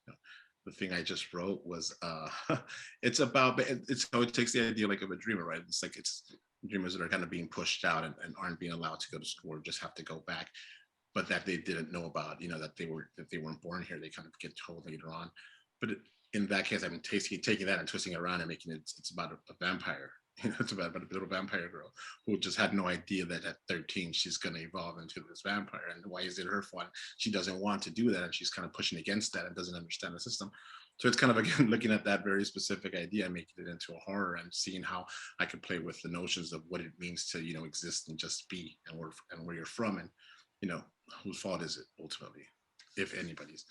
The thing I just wrote was it's how it takes the idea like of a dreamer, right? It's like it's dreamers that are kind of being pushed out and aren't being allowed to go to school, or just have to go back, but that they didn't know about, that they weren't born here. They kind of get told later on. But in that case, I'm taking that and twisting it around and making it's about a vampire. It's about a little vampire girl who just had no idea that at 13 she's going to evolve into this vampire, and why is it her fault? She doesn't want to do that, and she's kind of pushing against that and doesn't understand the system. So it's kind of, again, looking at that very specific idea and making it into a horror, and seeing how I could play with the notions of what it means to exist and just be, and where you're from, and whose fault is it ultimately, if anybody's.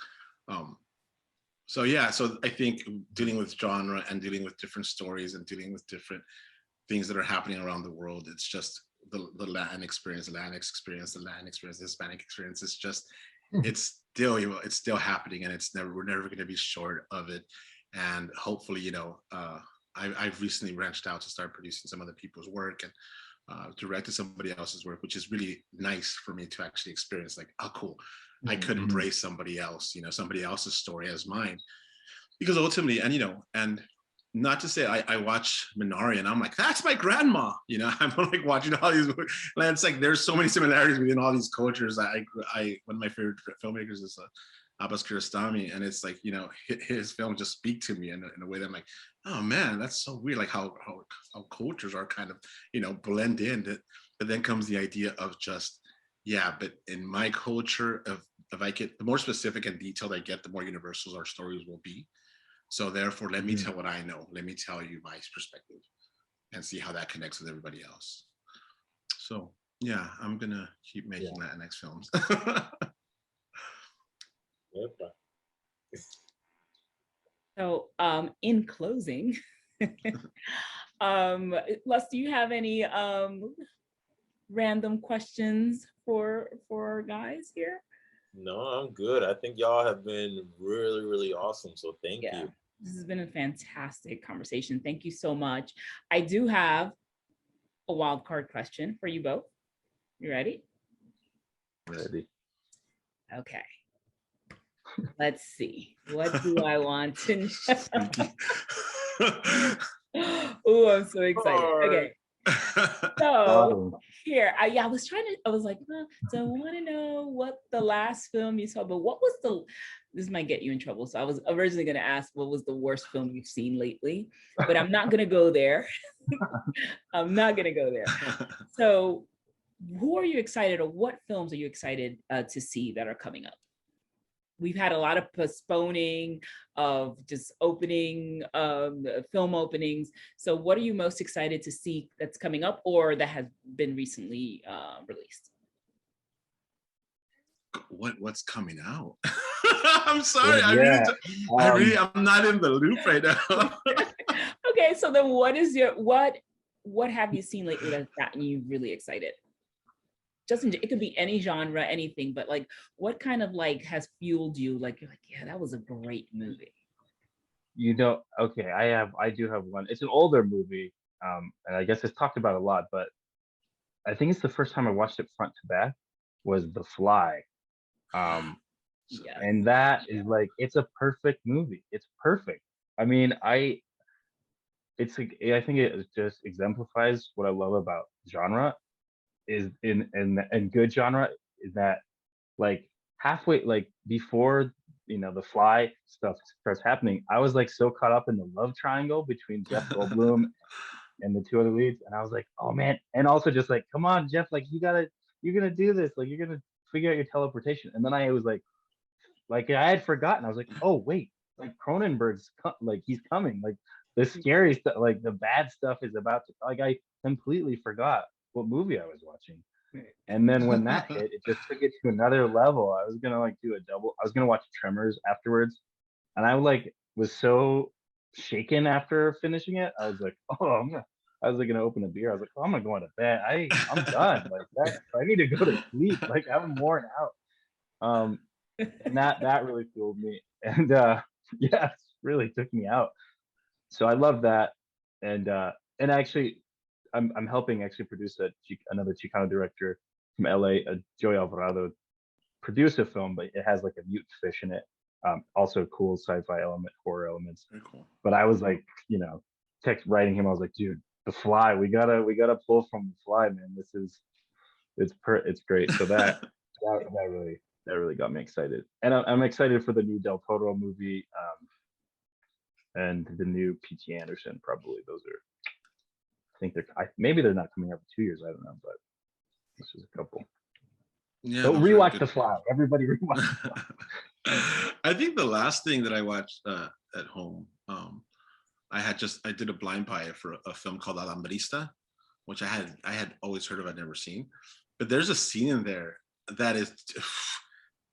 So yeah, so I think dealing with genre and dealing with different stories and dealing with different things that are happening around the world, it's just the Latin experience, the Latinx experience, the Latin experience, the Hispanic experience. It's just, it's still happening, and we're never going to be short of it. And hopefully, I've recently branched out to start producing some other people's work, and directed somebody else's work, which is really nice for me to actually experience. Like, oh, cool. I could embrace somebody else, somebody else's story as mine, because ultimately, and not to say I watch Minari and I'm like, that's my grandma, I'm like watching all these movies, and it's like there's so many similarities within all these cultures. I one of my favorite filmmakers is Abbas Kiarostami, and it's like, his films just speak to me in a way that I'm like, oh man, that's so weird, like how cultures are kind of blend in. But then comes the idea of just, yeah, but in my culture, if I get, the more specific and detailed I get, the more universal our stories will be. So therefore, let me tell what I know. Let me tell you my perspective, and see how that connects with everybody else. So yeah, I'm gonna keep making Latinx films. So in closing, Les, do you have any random questions for our guys here? No, I'm good. I think y'all have been really, really awesome. So thank you. This has been a fantastic conversation. Thank you so much. I do have a wild card question for you both. You ready? Ready. Okay. Let's see. What do I want to know? Oh, I'm so excited. Okay. So here, I was like, so I want to know what the last film you saw, but what was this might get you in trouble. So I was originally going to ask, what was the worst film you've seen lately? But I'm not going to go there. I'm not going to go there. So who are you excited, or what films are you excited to see that are coming up? We've had a lot of postponing of just opening film openings. So what are you most excited to see that's coming up or that has been recently released? What's coming out? I'm sorry. Yeah. I'm not in the loop right now. Okay, so then what have you seen lately that's gotten you really excited? It could be any genre, anything, but like what kind of like has fueled you? Like you're like, yeah, that was a great movie. Okay, I do have one. It's an older movie, and I guess it's talked about a lot, but I think it's the first time I watched it front to back was The Fly. And that is like, it's a perfect movie. It's perfect. I mean, I think it just exemplifies what I love about genre is in good genre is that like halfway, like before the Fly stuff starts happening, I was like so caught up in the love triangle between Jeff Goldblum and the two other leads, and I was like, oh man, and also just like, come on Jeff, like you're gonna do this, like you're gonna figure out your teleportation. And then I was like I had forgotten. I was like, oh wait, like Cronenberg's like he's coming, like the scary stuff, like the bad stuff is about to, like I completely forgot what movie I was watching. And then when that hit, it just took it to another level. I was gonna like do a double. I was gonna watch Tremors afterwards, and I like was so shaken after finishing it. I was like, oh, I was like gonna open a beer. I was like, oh, I'm gonna go to bed. I'm done. Like that. I need to go to sleep. Like I'm worn out. And that really fueled me. And yeah, it really took me out. So I love that. And actually, I'm helping actually produce another Chicano director from LA, Joey Alvarado, produce a film, but it has like a mute fish in it. Also cool sci-fi horror elements. Very cool. But I was like, writing him, I was like, dude, The Fly, we gotta pull from The Fly, man. It's great. So that really got me excited. And I'm excited for the new Del Toro movie, and the new P.T. Anderson. Probably those are. I think maybe they're not coming out for 2 years. I don't know, but this is a couple. Yeah. So rewatch The Fly. Everybody rewatch The Fly. I think the last thing that I watched at home, I did a blind buy for a film called Alambrista, which I had always heard of, I'd never seen. But there's a scene in there that is,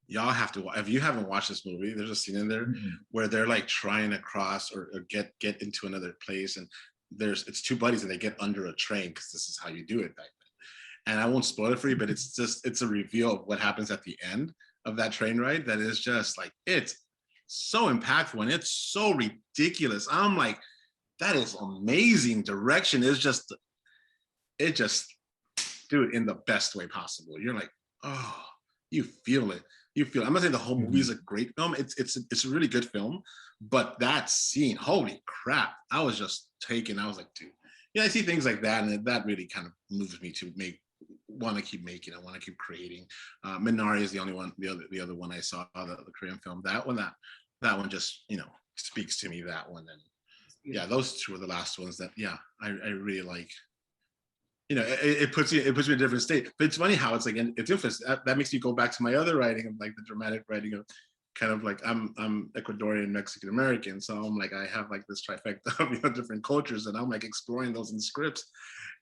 y'all have to watch. If you haven't watched this movie, there's a scene in there where they're like trying to cross or get into another place, and it's two buddies and they get under a train because this is how you do it back then. And I won't spoil it for you, but it's a reveal of what happens at the end of that train ride that is just like, it's so impactful and it's so ridiculous. I'm like, that is amazing direction. It just do it in the best way possible. You're like, oh, you feel it. I'm not saying the whole movie is a great film. It's a really good film, but that scene, holy crap! I was just taken. I was like, dude, yeah, I see things like that, and that really kind of moves me to want to keep making. I want to keep creating. Minari is the only one. The other one I saw, the Korean film. That one just speaks to me. That one, and yeah, those two are the last ones that I really like. It puts me in a different state. But it's funny how it's like it's influenced. That makes me go back to my other writing of like the dramatic writing of kind of like I'm Ecuadorian, Mexican American, so I'm like I have like this trifecta of different cultures, and I'm like exploring those in scripts.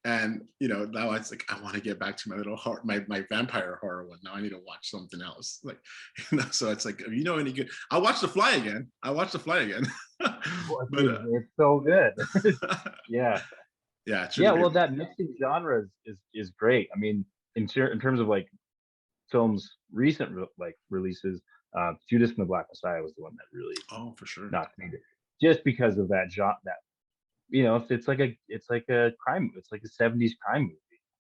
And now it's like I want to get back to my little my vampire horror one. Now I need to watch something else. Like so it's like if any good, I'll watch The Fly again. But it's so good. Yeah. Yeah, well, that mixing genres is great. I mean, in terms of like films, recent releases, Judas and the Black Messiah was the one that really for sure knocked me, just because of that genre. That it's like a crime, it's like a 70s crime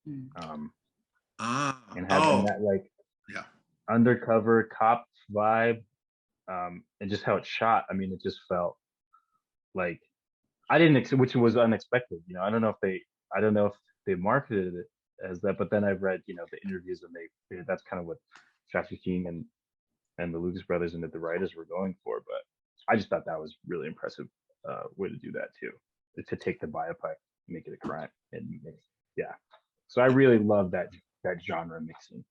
movie, and having that like undercover cop vibe, and just how it's shot. I mean, it just felt like. Which was unexpected. I don't know if they marketed it as that, but then I've read, you know, the interviews, and that's kind of what Trafficking and the Lucas brothers and the writers were going for. But I just thought that was really impressive way to do that too, to take the biopic, make it a crime, and yeah. So I really love that genre mixing.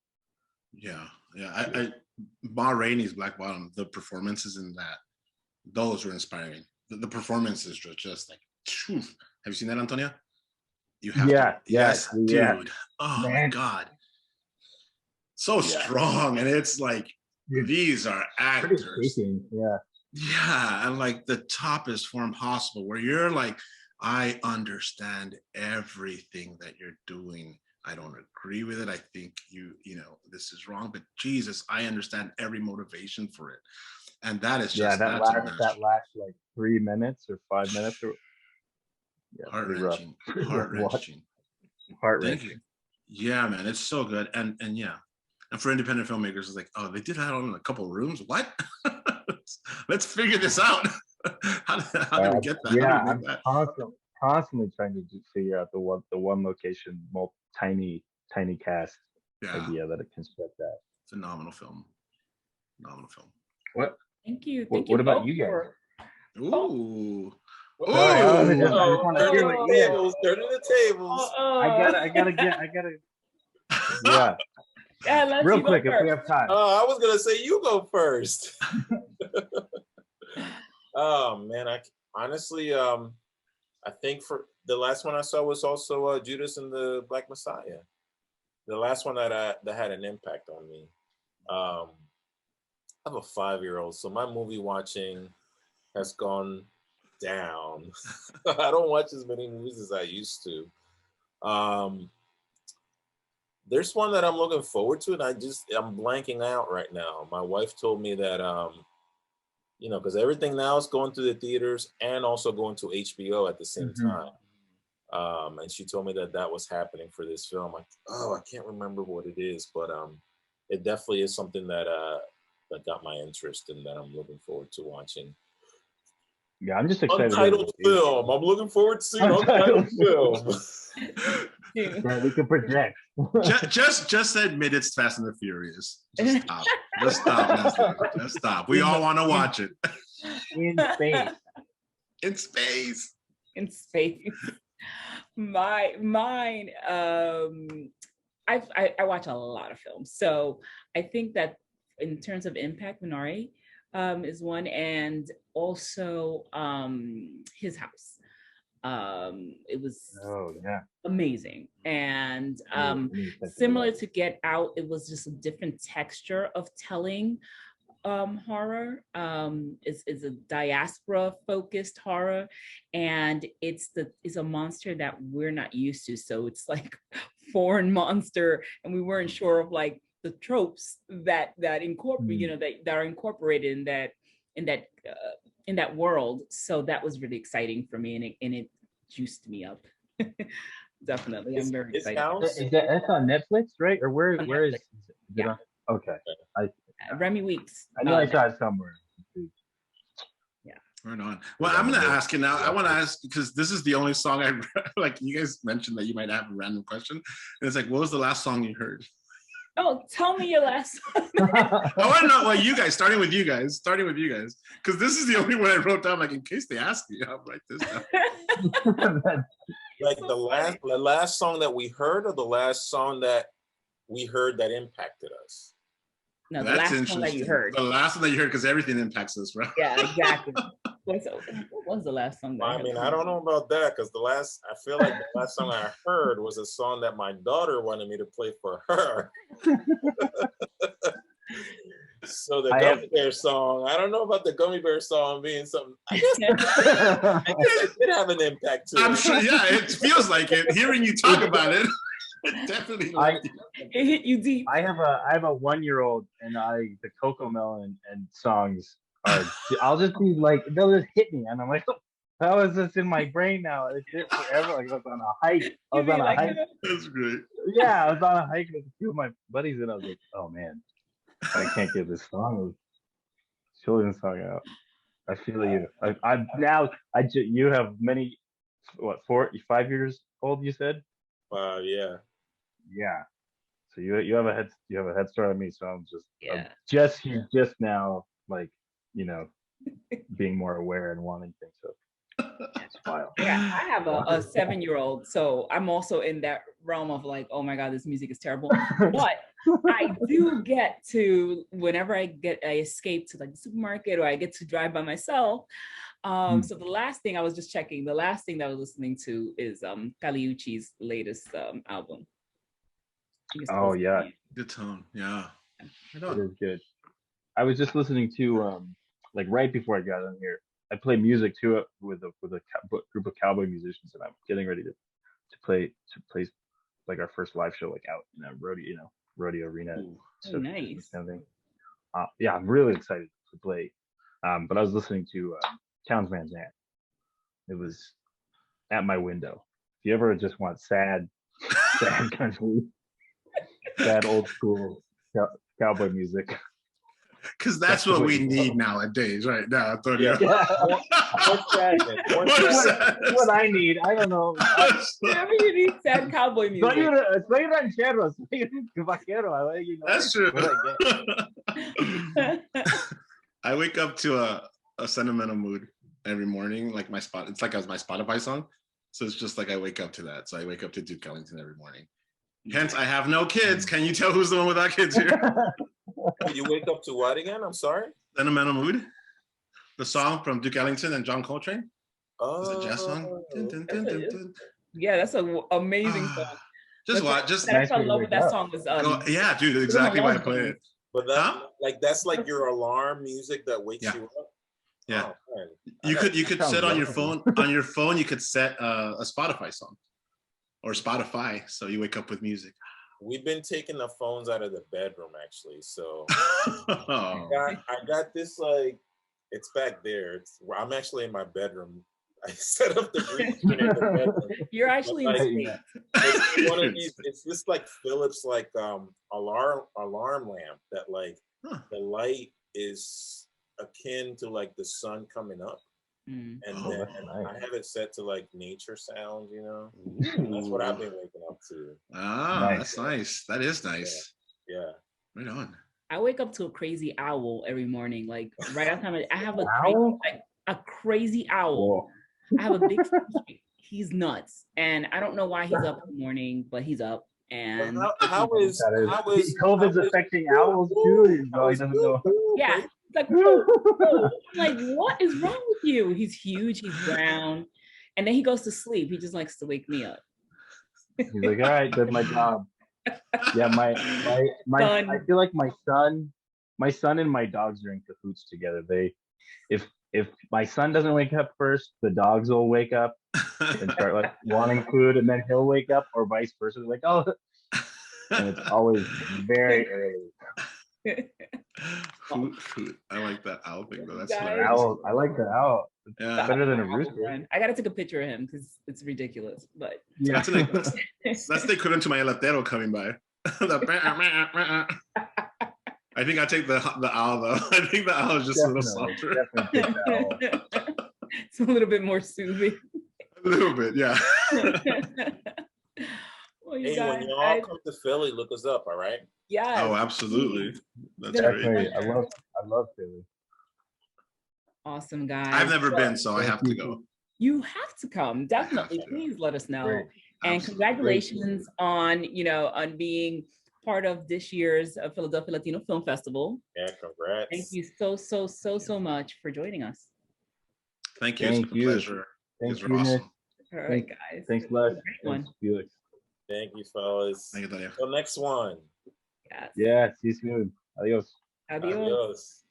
Yeah. I Ma Rainey's Black Bottom, the performances in that, those were inspiring. The performances were just like, phew. Have you seen that, Antonia? You have to. Yes, dude. Oh man. My God. So strong. And it's like, these are actors. Yeah. And like the toppest form possible, where you're like, I understand everything that you're doing. I don't agree with it. I think you know, this is wrong, but Jesus, I understand every motivation for it. And that is just that last like 3 minutes or 5 minutes or heart-wrenching. Heart-wrenching. Yeah, man, it's so good. And yeah. And for independent filmmakers, it's like, oh, they did that in a couple of rooms. What? Let's figure this out. How did we get that? Yeah, I'm constantly trying to figure out the one location, tiny cast idea that it can spread that. Phenomenal film. What? Thank you. What about you guys? Ooh. Turning the tables. I gotta. Yeah. Yeah, real quick if we have time. Oh, I was gonna say you go first. Oh man, I honestly, I think for the last one I saw was also Judas and the Black Messiah. The last one that had an impact on me. I have a 5-year-old, so my movie watching has gone down. I don't watch as many movies as I used to. There's one that I'm looking forward to, and I'm blanking out right now. My wife told me that, you know, because everything now is going to the theaters and also going to HBO at the same time. And she told me that was happening for this film. I can't remember what it is, but it definitely is something that got my interest and that I'm looking forward to watching. Yeah, I'm just excited. Untitled film. I'm looking forward to seeing untitled film. Yeah, we can project. just admit it's Fast and the Furious. Just stop. Just stop. Just stop. We all want to watch it. In space. In space. In space. Mine. I watch a lot of films, so I think that in terms of impact, Minari is one, and also His House. It was amazing, and similar to Get Out, it was just a different texture of telling horror. It's a diaspora focused horror, and it's a monster that we're not used to, so it's like foreign monster, and we weren't sure of like the tropes that incorporate, you know, that are incorporated in that world. So that was really exciting for me, and it juiced me up. Definitely, I'm very excited. That's on Netflix, right? Or where is it? Yeah. Okay. Remy Weeks. I know I saw it somewhere. Yeah. Right on. Well, I'm gonna ask you now. I want to ask, because this is the only song I like. You guys mentioned that you might have a random question, and it's like, what was the last song you heard? Oh, tell me your last song. I want to know. Well, you guys, starting with you guys, because this is the only one I wrote down. Like, in case they ask me, I'll write this down. Like the last song that we heard, or the last song that we heard that impacted us? No, the last song that you heard. The last one that you heard, because everything impacts us, right? Yeah, exactly. What was the last song that I mean, I don't know about that, because I feel like the last song I heard was a song that my daughter wanted me to play for her. So the Gummy Bear song, I don't know about the Gummy Bear song being something. I guess it did have an impact too. I'm sure, yeah, it feels like it. Hearing you talk about it, it definitely it hit you deep. I have a 1-year-old, and the Coco Melon and songs are. I'll just be like, they'll just hit me, and I'm like, that was just in my brain now. It's it forever. Like I was on a hike. That's great. Yeah, I was on a hike with a few of my buddies, and I was like, oh man, I can't get this children's song out. I feel you. You have many, 5 years old, you said? Yeah. Yeah. So you have a head start on me. So I'm just now like, you know, being more aware and wanting things. So it's wild. Yeah, I have a 7-year-old, so I'm also in that realm of like, oh my God, this music is terrible. But I do get to, whenever I escape to like the supermarket or I get to drive by myself. So the last thing I was just checking, the last thing that I was listening to is Caliucci's latest album. Oh yeah, good tone. Yeah, it is good. I was just listening to like right before I got on here. I play music too with a group of cowboy musicians, and I'm getting ready to play like our first live show like out in a rodeo arena. So nice. Kind of thing. Yeah, I'm really excited to play. But I was listening to Towns Van Zandt. It was at my window. If you ever just want sad country, sad old school cowboy music. Because that's what we need nowadays, right now, Antonio. Yeah. What I need, I don't know. Whatever you need, sad cowboy music. Soy ranchero, soy vaquero. That's true. I wake up to a sentimental mood every morning, like it's like my Spotify song. So it's just like I wake up to that. So I wake up to Duke Ellington every morning. Hence, I have no kids. Can you tell who's the one without kids here? You wake up to what again? I'm sorry? Sentimental Mood. The song from Duke Ellington and John Coltrane. Oh. It's a jazz song. Yeah, that's an amazing song. Just I fell in love with that song. Yeah, dude, exactly why I play it. But that's like your alarm music that wakes you up. Yeah. Oh, you could set on your phone. On your phone, you could set a Spotify song or Spotify, so you wake up with music. We've been taking the phones out of the bedroom, actually. So I got this, like, it's back there. I'm actually in my bedroom. I set up the green screen in the bedroom. You're actually it's one of these. It's this like Philips like alarm lamp that like the light is akin to like the sun coming up. And then I have it set to like nature sounds, you know. That's what I've been waking up to. That's nice. That is nice. Yeah. Right on. I wake up to a crazy owl every morning. Like right after I have a crazy owl. I have a big he's nuts. And I don't know why he's up in the morning, but he's up. And how is COVID's affecting owls too? He doesn't know. Yeah. Like, I'm like, what is wrong with you? He's huge, he's brown. And then he goes to sleep. He just likes to wake me up. He's like, all right, that's my job. Yeah, my I feel like my son and my dogs are in cahoots together. If my son doesn't wake up first, the dogs will wake up and start like wanting food, and then he'll wake up, or vice versa. Like, oh, and it's always very early. I like that owl thing though. That's owl. I like the owl. It's better than a rooster. I gotta take a picture of him because it's ridiculous. But yeah, that's the equivalent to my elatero coming by. I think I take the owl though. I think the owl is just a little softer. It's a little bit more soothing. A little bit, yeah. Well, hey, when you all come to Philly, look us up, all right? Yeah. Oh, absolutely. That's great. great. I love Philly. Awesome, guys. I've never been, so I have to go. You have to come. Definitely. Please let us know. Great. And congratulations on being part of this year's Philadelphia Latino Film Festival. Yeah, congrats. Thank you so much for joining us. Thank you. It's a pleasure. Thank you. Awesome. All right, guys. Thanks, Les. Thanks, Felix. Thank you, fellas. Thank you, Daria. Till next one. Yes. Yeah, see you soon. Adios. Adios.